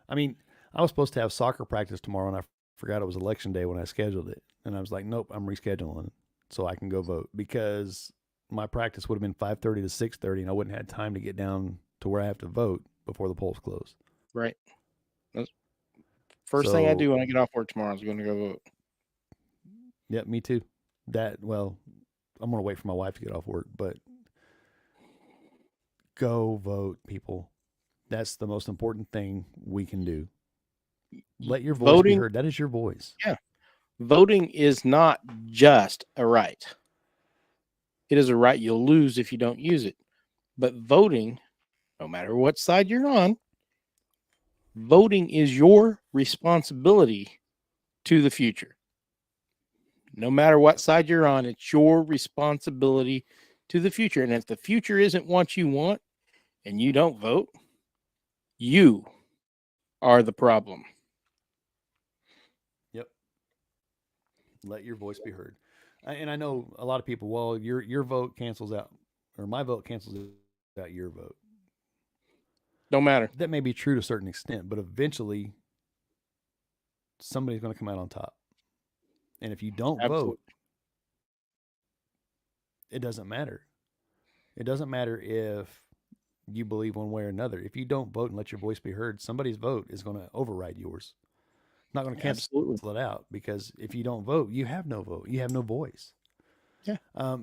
I mean, I was supposed to have soccer practice tomorrow, and I forgot it was election day when I scheduled it. And I was like, nope, I'm rescheduling so I can go vote because my practice would have been 5:30 to 6:30, and I wouldn't have had time to get down to where I have to vote before the polls close. Right. First thing I do when I get off work tomorrow is going to go vote. Yep, me too. I'm going to wait for my wife to get off work, but go vote, people. That's the most important thing we can do. Let your voice be heard. That is your voice. Yeah. Voting is not just a right. It is a right you'll lose if you don't use it. But voting, no matter what side you're on, voting is your responsibility to the future. No matter what side you're on, it's your responsibility to the future. And if the future isn't what you want and you don't vote, you are the problem. Yep. Let your voice be heard. And I know a lot of people, well, your vote cancels out, or my vote cancels out your vote. Don't matter. That may be true to a certain extent, but eventually somebody's going to come out on top. And if you don't Absolutely. vote, it doesn't matter. It doesn't matter if you believe one way or another. If you don't vote and let your voice be heard, somebody's vote is going to override yours. Not going to cancel Absolutely. it out, because if you don't vote, you have no vote. You have no voice. Yeah.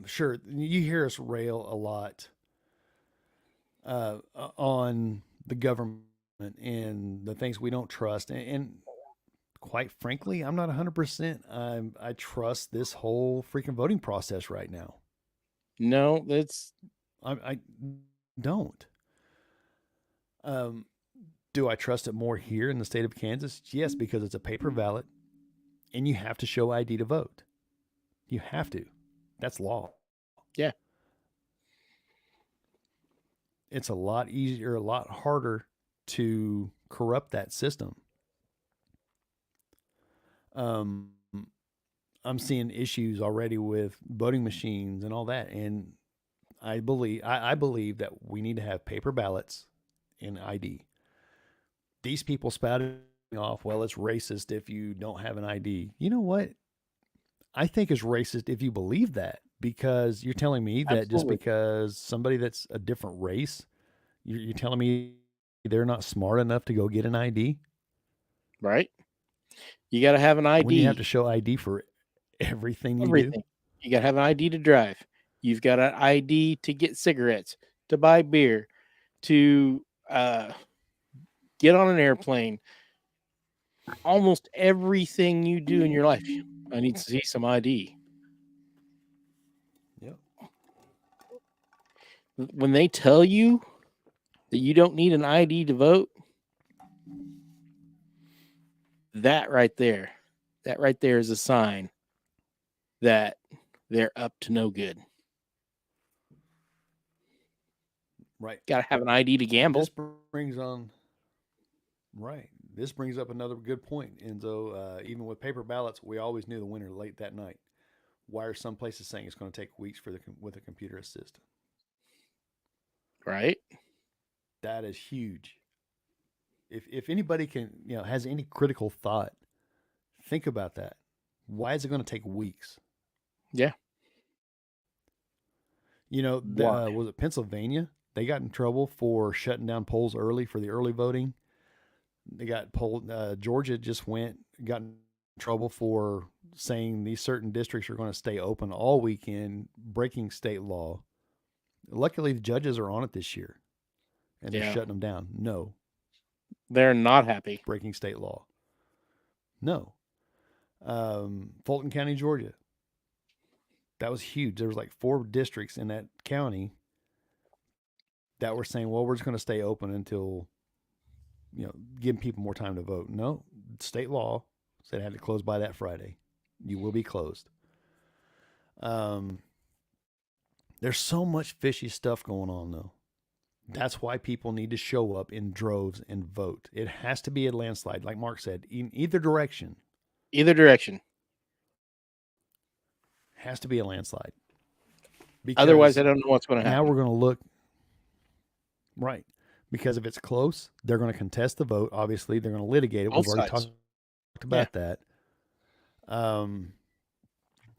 Sure. You hear us rail a lot on the government and the things we don't trust. And quite frankly, I'm not 100%. I trust this whole freaking voting process right now. No, that's I don't. Do I trust it more here in the state of Kansas? Yes, because it's a paper ballot and you have to show ID to vote. You have to. That's law. yeah. It's a lot easier, a lot harder to corrupt that system. I'm seeing issues already with voting machines and all that, and I believe that we need to have paper ballots and ID. These people spouting off, well, it's racist if you don't have an ID. You know what? I think it's racist if you believe that, because you're telling me that just Absolutely. because somebody that's a different race, you're telling me they're not smart enough to go get an ID? Right. You got to have an ID. When you have to show ID for everything you do? Everything. You got to have an ID to drive. You've got an ID to get cigarettes, to buy beer, to get on an airplane. Almost everything you do in your life, I need to see some ID. Yep. When they tell you that you don't need an ID to vote, that right there is a sign that they're up to no good. Right. Got to have an ID to gamble. This brings on, right. This brings up another good point. And so, even with paper ballots, we always knew the winner late that night. Why are some places saying it's going to take weeks with a computer assist? Right. That is huge. If anybody can, has any critical thought, think about that. Why is it going to take weeks? Yeah. Was it Pennsylvania? They got in trouble for shutting down polls early for the early voting. They got polled. Georgia just got in trouble for saying these certain districts are going to stay open all weekend, breaking state law. Luckily, the judges are on it this year, and they're shutting them down. No, they're not happy. Breaking state law. No. Fulton County, Georgia. That was huge. There was like 4 districts in that county that were saying, well, we're just going to stay open until, giving people more time to vote. No, state law said it had to close by that Friday. You will be closed. There's so much fishy stuff going on, though. That's why people need to show up in droves and vote. It has to be a landslide, like Mark said, in either direction. Either direction. Has to be a landslide. Because otherwise, I don't know what's going to happen. Now we're going to look. Right. Because if it's close, they're going to contest the vote. Obviously, they're going to litigate it. We've already talked about that.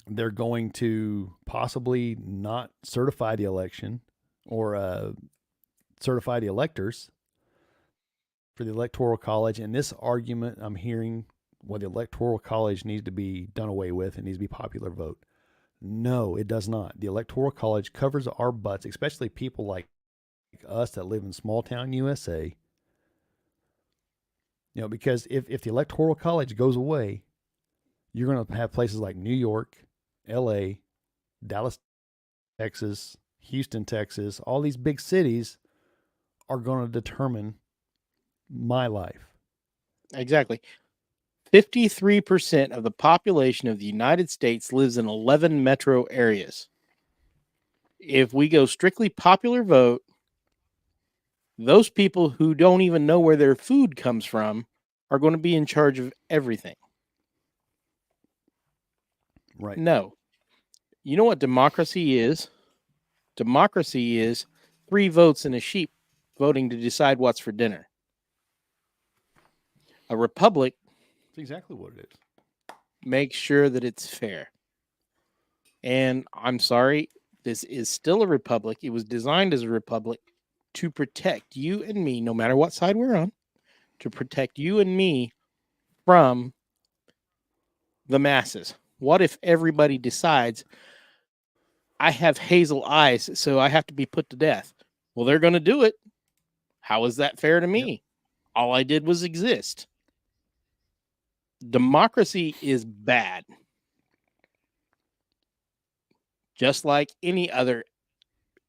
They're going to possibly not certify the election or certify the electors for the Electoral College. And this argument I'm hearing, well, the Electoral College needs to be done away with. It needs to be popular vote. No, it does not. The Electoral College covers our butts, especially people like us that live in small town USA. Because if the Electoral College goes away, you're going to have places like New York, LA, Dallas, Texas, Houston, Texas, all these big cities are going to determine my life. Exactly. 53% of the population of the United States lives in 11 metro areas. If we go strictly popular vote, those people who don't even know where their food comes from are going to be in charge of everything. Right. No. You know what democracy is? Democracy is 3 votes and a sheep voting to decide what's for dinner. A republic. That's exactly what it is. make sure that it's fair. And I'm sorry, this is still a republic. It was designed as a republic to protect you and me, no matter what side we're on, to protect you and me from the masses. What if everybody decides, I have hazel eyes, so I have to be put to death? Well, they're going to do it. How is that fair to me? Yep. All I did was exist. Democracy is bad. Just like any other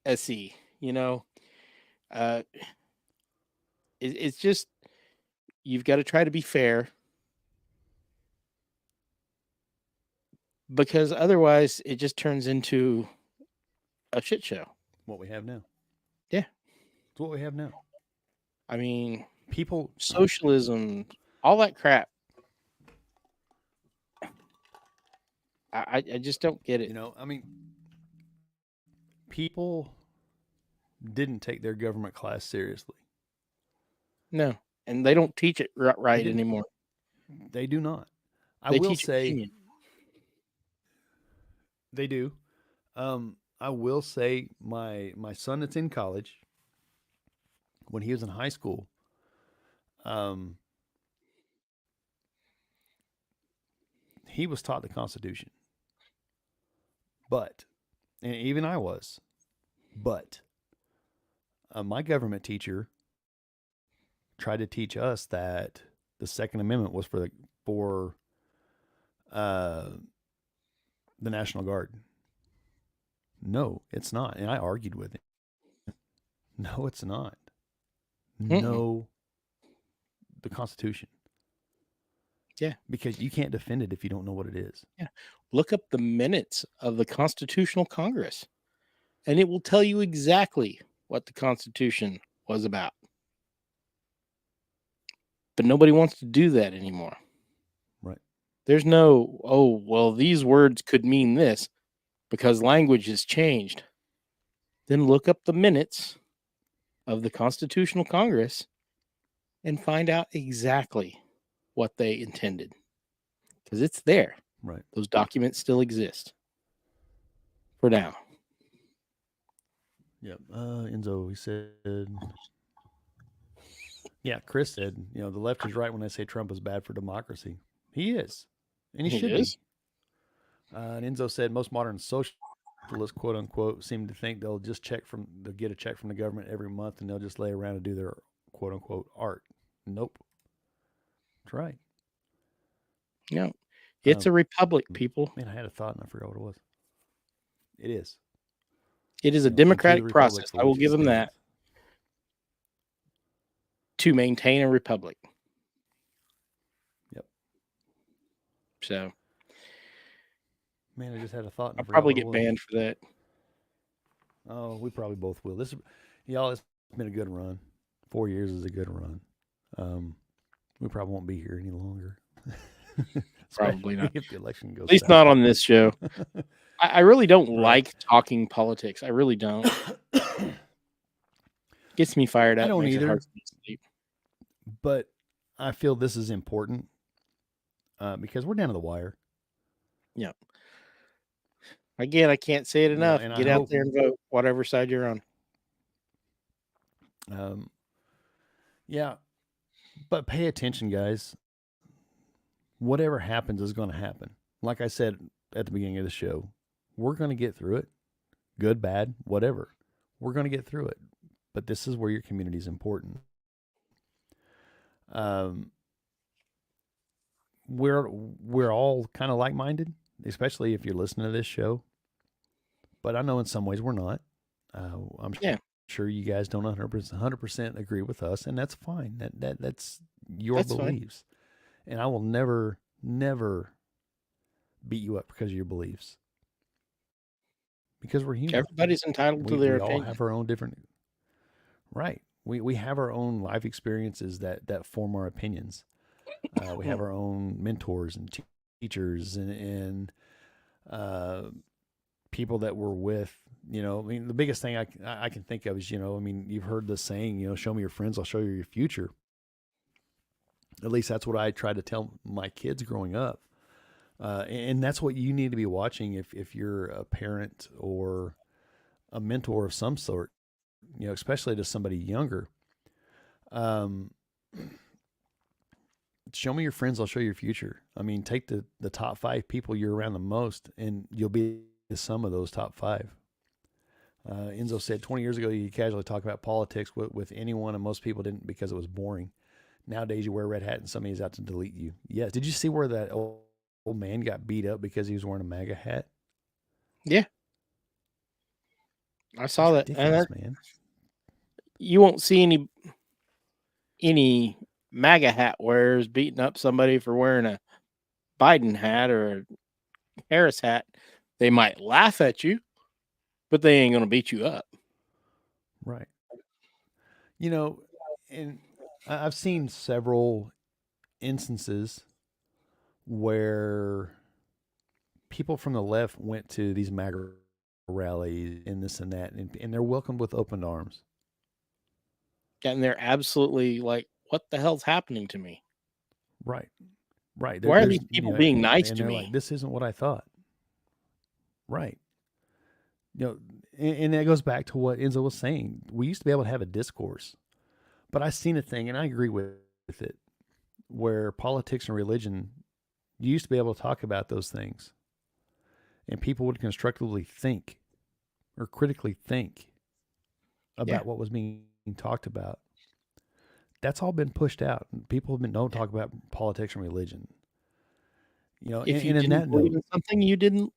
SE, it's just, you've got to try to be fair, because otherwise it just turns into a shit show. What we have now. Yeah. It's what we have now. I mean, People, socialism, all that crap. I just don't get it. People didn't take their government class seriously. No, and they don't teach it right didn't. anymore. They do not. I They will teach say opinion. they do. I will say my son that's in college, when he was in high school, he was taught the Constitution. But, and even I was, but my government teacher tried to teach us that the Second Amendment was for the National Guard. No, it's not. And I argued with him. No, it's not. No, the Constitution. Yeah. Because you can't defend it if you don't know what it is. Yeah. Look up the minutes of the Constitutional Congress, and it will tell you exactly what the Constitution was about. But nobody wants to do that anymore. Right. There's no, oh, well, these words could mean this because language has changed. Then look up the minutes of the Constitutional Congress and find out exactly what they intended. Because it's there. Right. Those documents still exist. For now. Yep. Enzo, he said, yeah, Chris said, the left is right when they say Trump is bad for democracy. He is. And he should be. And Enzo said most modern socialists, quote unquote, seem to think they'll get a check from the government every month and they'll just lay around and do their quote unquote art. Nope. That's right. No. It's a republic, people. Man, I had a thought and I forgot what it was. It is. It is a democratic process. I will give them that. To maintain a republic. Yep. So. Man, I just had a thought. I'll probably get banned for that. Oh, we probably both will. It's been a good run. 4 years is a good run. We probably won't be here any longer. Probably not. If the election goes At least south. not on this show. I really don't like talking politics. I really don't. Gets me fired up. I don't makes it either. hard to sleep. But I feel this is important because we're down to the wire. Yeah. Again, I can't say it enough. and Get out there and vote, whatever side you're on. Yeah. But pay attention, guys. Whatever happens is going to happen. Like I said at the beginning of the show, we're going to get through it. Good, bad, whatever. We're going to get through it. But this is where your community is important. We're all kind of like-minded, especially if you're listening to this show. But I know in some ways we're not. I'm sure you guys don't 100% agree with us, and that's fine. That's your beliefs. Fine. And I will never beat you up because of your beliefs. Because we're human. Everybody's entitled to their opinion. We all have our own different... Right. We have our own life experiences that form our opinions. We have our own mentors and teachers and people that we're with. The biggest thing I can think of is, you've heard the saying, show me your friends, I'll show you your future. At least that's what I tried to tell my kids growing up. And that's what you need to be watching if you're a parent or a mentor of some sort, especially to somebody younger. Um, show me your friends, I'll show you your future. I mean, take the top 5 people you're around the most, and you'll be the sum of those top 5. Enzo said 20 years ago, you could casually talk about politics with anyone, and most people didn't because it was boring. Nowadays, you wear a red hat and somebody's out to delete you. Yes. Did you see where that old man got beat up because he was wearing a MAGA hat? Yeah. I saw That's that. ridiculous, And man. you won't see any MAGA hat wearers beating up somebody for wearing a Biden hat or a Harris hat. They might laugh at you, but they ain't going to beat you up. Right. And I've seen several instances where people from the left went to these MAGA rallies and this and that, and they're welcomed with open arms. And they're absolutely like, what the hell's happening to me? Right. Right. Why are these people being nice and to they're me? like, this isn't what I thought. Right. And that goes back to what Enzo was saying. We used to be able to have a discourse, but I seen a thing, and I agree with it, where politics and religion, you used to be able to talk about those things, and people would constructively think or critically think about what was being talked about. That's all been pushed out. People don't talk about politics and religion. If you didn't believe in something, you didn't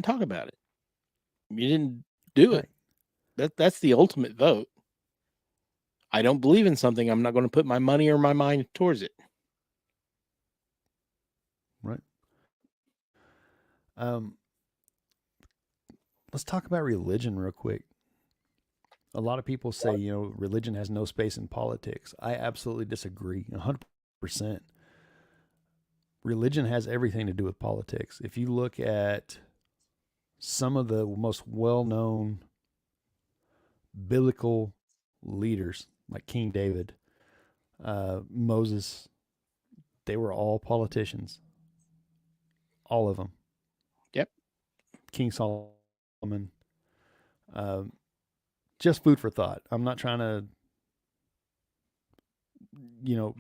talk about it. You didn't do it. That's the ultimate vote. I don't believe in something, I'm not going to put my money or my mind towards it. Right. Let's talk about religion real quick. A lot of people say, religion has no space in politics. I absolutely disagree, 100%. Religion has everything to do with politics. If you look at some of the most well-known biblical leaders, like King David, Moses, they were all politicians. All of them. Yep. King Solomon. Just food for thought. I'm not trying to,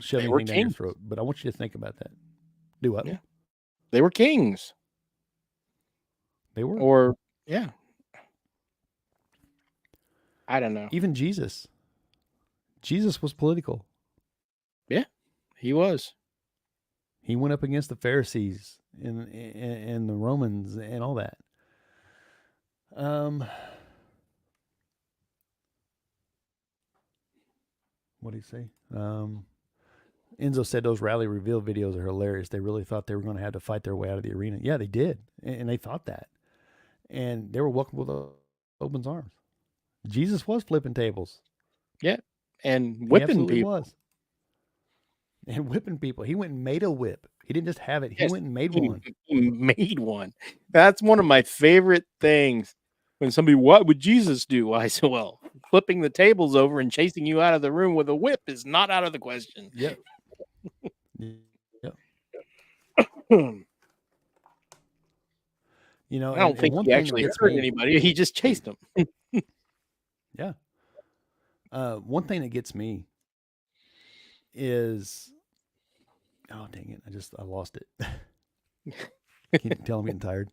shove anything down your throat, but I want you to think about that. Do what? Yeah. They were kings. They were. Or, yeah. I don't know. Even Jesus. Jesus was political. Yeah, he was. He went up against the Pharisees and the Romans and all that. What did he say? Enzo said those rally reveal videos are hilarious. They really thought they were going to have to fight their way out of the arena. Yeah, they did. And they thought that. And they were welcomed with open arms. Jesus was flipping tables. Yeah. And whipping people. He was. And whipping people. He went and made a whip. He didn't just have it. He went and made one. He made one. That's one of my favorite things. When somebody, what would Jesus do? I said, well, flipping the tables over and chasing you out of the room with a whip is not out of the question. Yep. Yep. I don't think he actually hurt anybody. He just chased them. Yeah. One thing that gets me is, oh, dang it. I lost it. Can you tell I'm getting tired?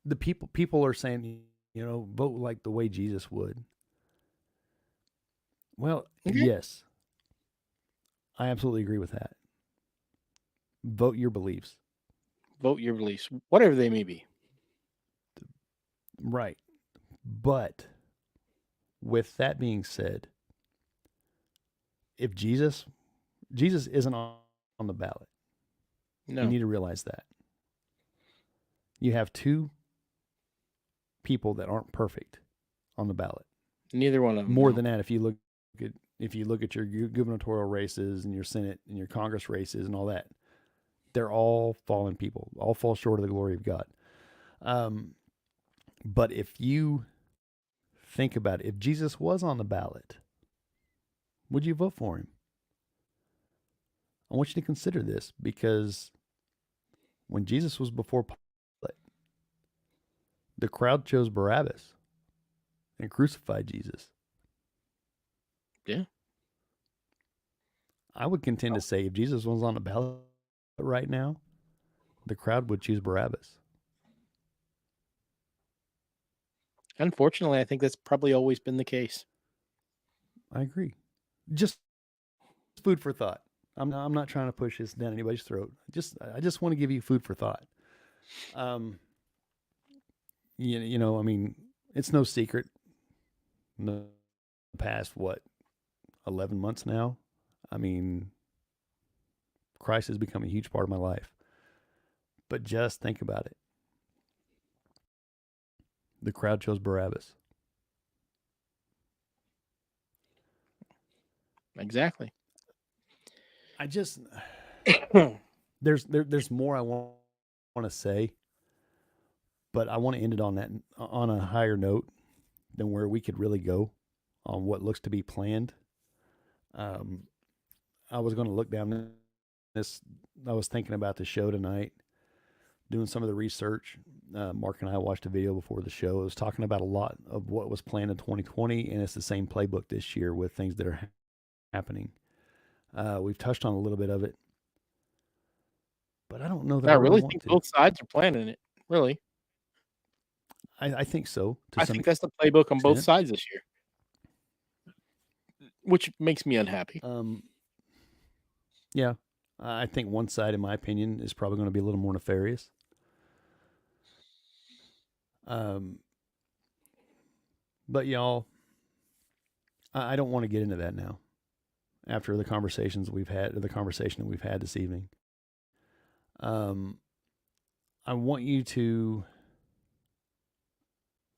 The people are saying, vote like the way Jesus would. Well, yes, I absolutely agree with that. Vote your beliefs. Vote your beliefs, whatever they may be. Right. But with that being said, if Jesus isn't on the ballot, no. You need to realize that. You have 2 people that aren't perfect on the ballot. Neither one of them. More than that, if you look at your gubernatorial races and your Senate and your Congress races and all that, they're all fallen people, all fall short of the glory of God. But if you think about it, if Jesus was on the ballot, would you vote for him? I want you to consider this, because when Jesus was before Pilate, the crowd chose Barabbas and crucified Jesus. Yeah. I would contend to say if Jesus was on the ballot right now, the crowd would choose Barabbas. Unfortunately, I think that's probably always been the case. I agree. Just food for thought. I'm not trying to push this down anybody's throat. I just want to give you food for thought. You know, I mean, it's no secret. In the past, 11 months now, I mean, Christ has become a huge part of my life. But just think about it. The crowd chose Barabbas. Exactly. I just there's more I want to say, but I want to end it on a higher note than where we could really go on what looks to be planned. I was going to look down this. I was thinking about the show tonight, doing some of the research. Mark and I watched a video before the show. It was talking about a lot of what was planned in 2020, and it's the same playbook this year with things that are happening. We've touched on a little bit of it, but I don't know that I I really want think to. both sides are planning it. Really, I think so. I think that's the playbook on both extent. sides this year, which makes me unhappy. Yeah, I think one side, in my opinion, is probably going to be a little more nefarious. But y'all, I don't want to get into that now. After the conversation that we've had this evening, I want you to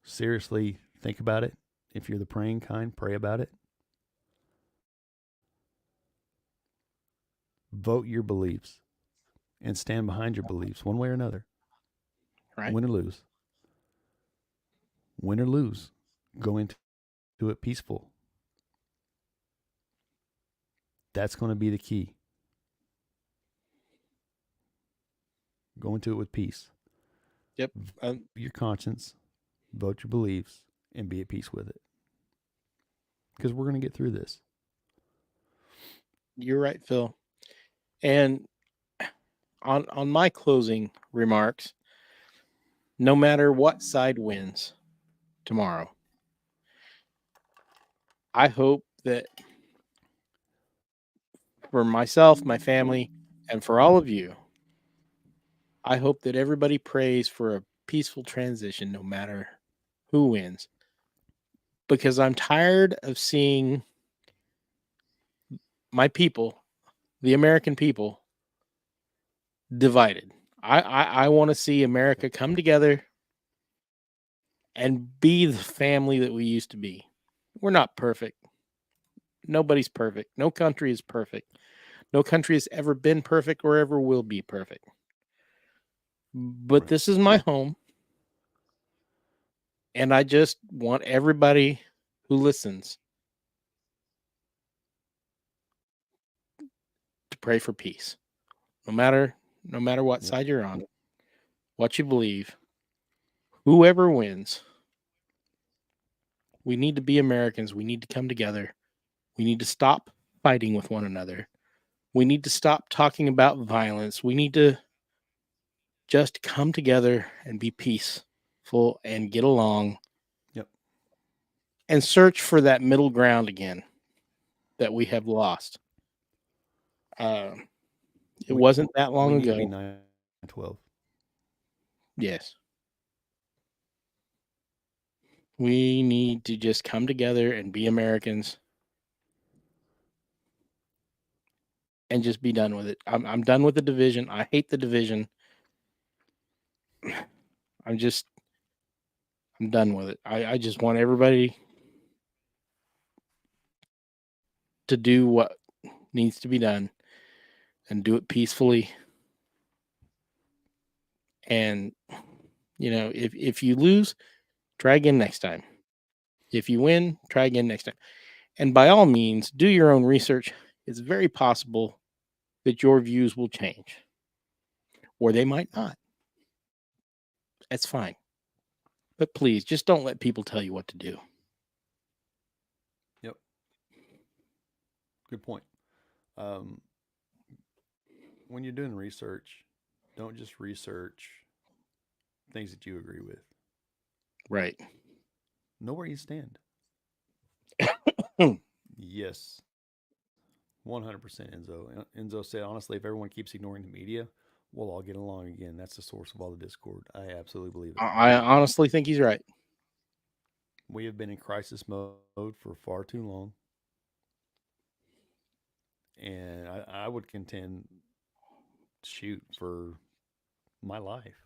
seriously think about it. If you're the praying kind, pray about it. Vote your beliefs and stand behind your beliefs one way or another. Right. Win or lose. Win or lose. Go into it peaceful. That's going to be the key. Go into it with peace. Yep. Your conscience, vote your beliefs, and be at peace with it. Because we're going to get through this. You're right, Phil. And on my closing remarks, no matter what side wins tomorrow, I hope that for myself, my family, and for all of you, I hope that everybody prays for a peaceful transition no matter who wins. Because I'm tired of seeing my people, the American people, divided. I want to see America come together and be the family that we used to be. We're not perfect. Nobody's perfect. No country is perfect. No country has ever been perfect or ever will be perfect. But this is my home. And I just want everybody who listens to pray for peace. No matter what side you're on, what you believe, whoever wins, we need to be Americans. We need to come together. We need to stop fighting with one another. We need to stop talking about violence. We need to just come together and be peaceful and get along. Yep. And search for that middle ground again that we have lost. It wasn't that long ago. We need to be 9-12. Yes. We need to just come together and be Americans and just be done with it. I'm done with the division. I hate the division. I'm done with it. I just want everybody to do what needs to be done and do it peacefully. And, you know, if you lose, try again next time. If you win, try again next time. And by all means, do your own research. It's very possible that your views will change, or they might not. That's fine. But please, just don't let people tell you what to do. Yep. Good point. When you're doing research, don't just research things that you agree with. Right. Know where you stand. Yes. 100% Enzo. Enzo said, honestly, if everyone keeps ignoring the media, we'll all get along again. That's the source of all the discord. I absolutely believe it. I honestly think he's right. We have been in crisis mode for far too long. And I would contend, shoot, for my life.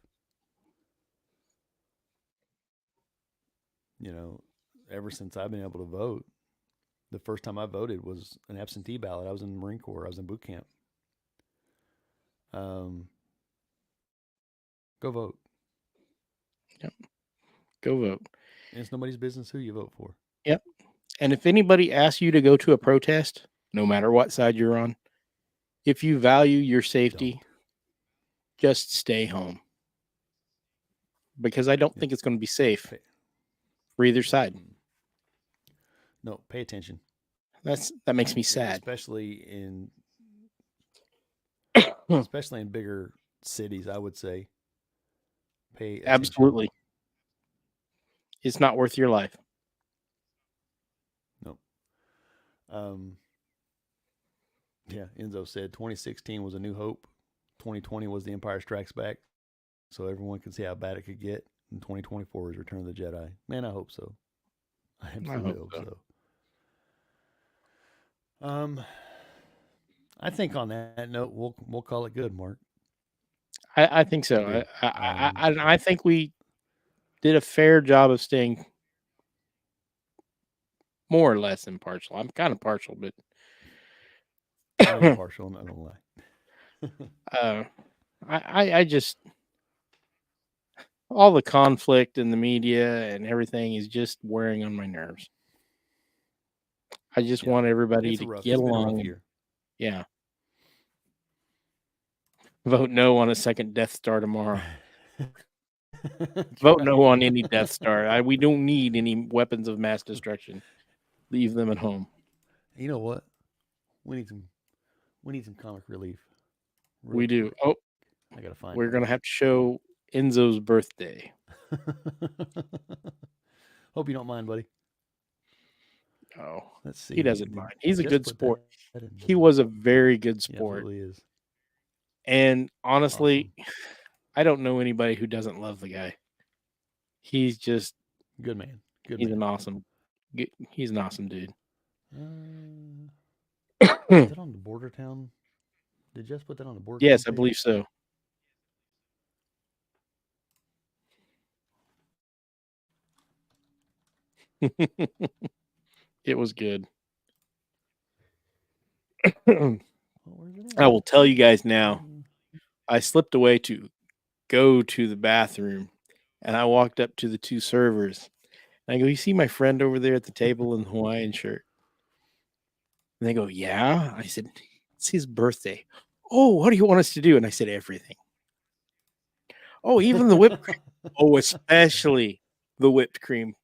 You know, ever since I've been able to vote, the first time I voted was an absentee ballot. I was in the Marine Corps. I was in boot camp. Go vote. Yep. Go vote. And it's nobody's business who you vote for. Yep. And if anybody asks you to go to a protest, no matter what side you're on, if you value your safety, just stay home. Because I don't think it's going to be safe for either side. No, pay attention. That makes me sad. Especially in bigger cities, I would say. Pay attention. Absolutely. It's not worth your life. No. Yeah, Enzo said 2016 was a new hope. 2020 was the Empire Strikes Back. So everyone can see how bad it could get. And 2024 is Return of the Jedi. Man, I hope so. I absolutely hope so. I think on that note, we'll call it good, Mark. I think so. I think we did a fair job of staying more or less impartial. I'm kind of partial, but I'm partial. I'm not gonna lie. I just, all the conflict in the media and everything is just wearing on my nerves. I just want everybody to get along. Yeah. Vote no on a second Death Star tomorrow. Vote no on any Death Star. We don't need any weapons of mass destruction. Leave them at home. You know what? We need some comic relief. We do. Oh, I gotta find. We're gonna have to show Enzo's birthday. Hope you don't mind, buddy. Oh, let's see. He doesn't mind. He's a good sport. He was a very good sport. He absolutely is. And honestly, awesome. I don't know anybody who doesn't love the guy. He's just good man. He's an awesome dude. Is that on the Border Town? Did you just put that on the Border? Yes, I believe so. It was good. I will tell you guys now. I slipped away to go to the bathroom, and I walked up to the two servers. And I go, "You see my friend over there at the table in the Hawaiian shirt?" And they go, "Yeah." I said, "It's his birthday." "Oh, what do you want us to do?" And I said, "Everything." "Oh, even the whipped cream." "Oh, especially the whipped cream."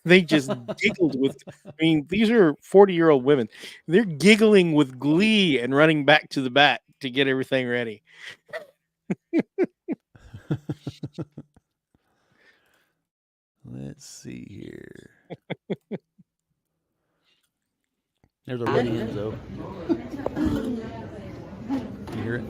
They just giggled with, I mean, these are 40-year-old women. They're giggling with glee and running back to the back to get everything ready. Let's see here. There's a ready Enzo. You hear it?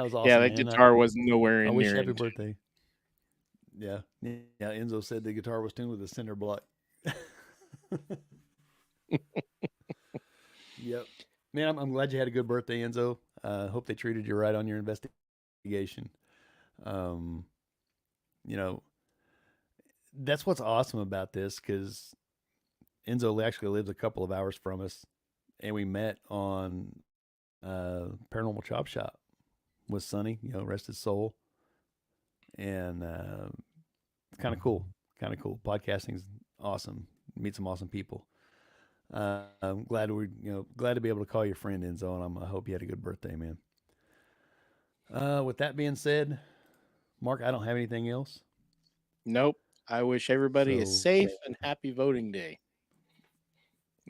That was awesome. Yeah, that man. guitar was nowhere I in wish near happy it. birthday. Yeah. Yeah. Enzo said the guitar was tuned with a cinder block. Yep. Man, I'm glad you had a good birthday, Enzo. Hope they treated you right on your investigation. Um, you know, that's what's awesome about this because Enzo actually lives a couple of hours from us, and we met on Paranormal Chop Shop with Sonny. Rest his soul, and it's kind of cool. Kind of cool. Podcasting's awesome. Meet some awesome people. I'm glad glad to be able to call you friend, Enzo, and I hope you had a good birthday, man. With that being said, Mark, I don't have anything else. Nope. I wish everybody a So- safe and happy voting day.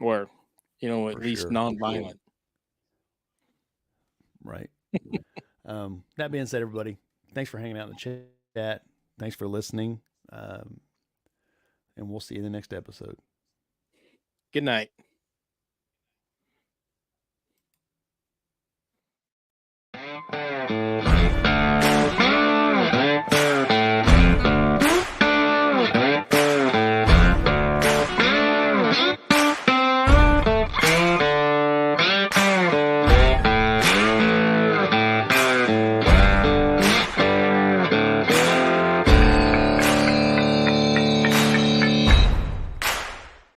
Or, at For least sure. non-violent. Right. That being said, everybody, thanks for hanging out in the chat. Thanks for listening. And we'll see you in the next episode. Good night.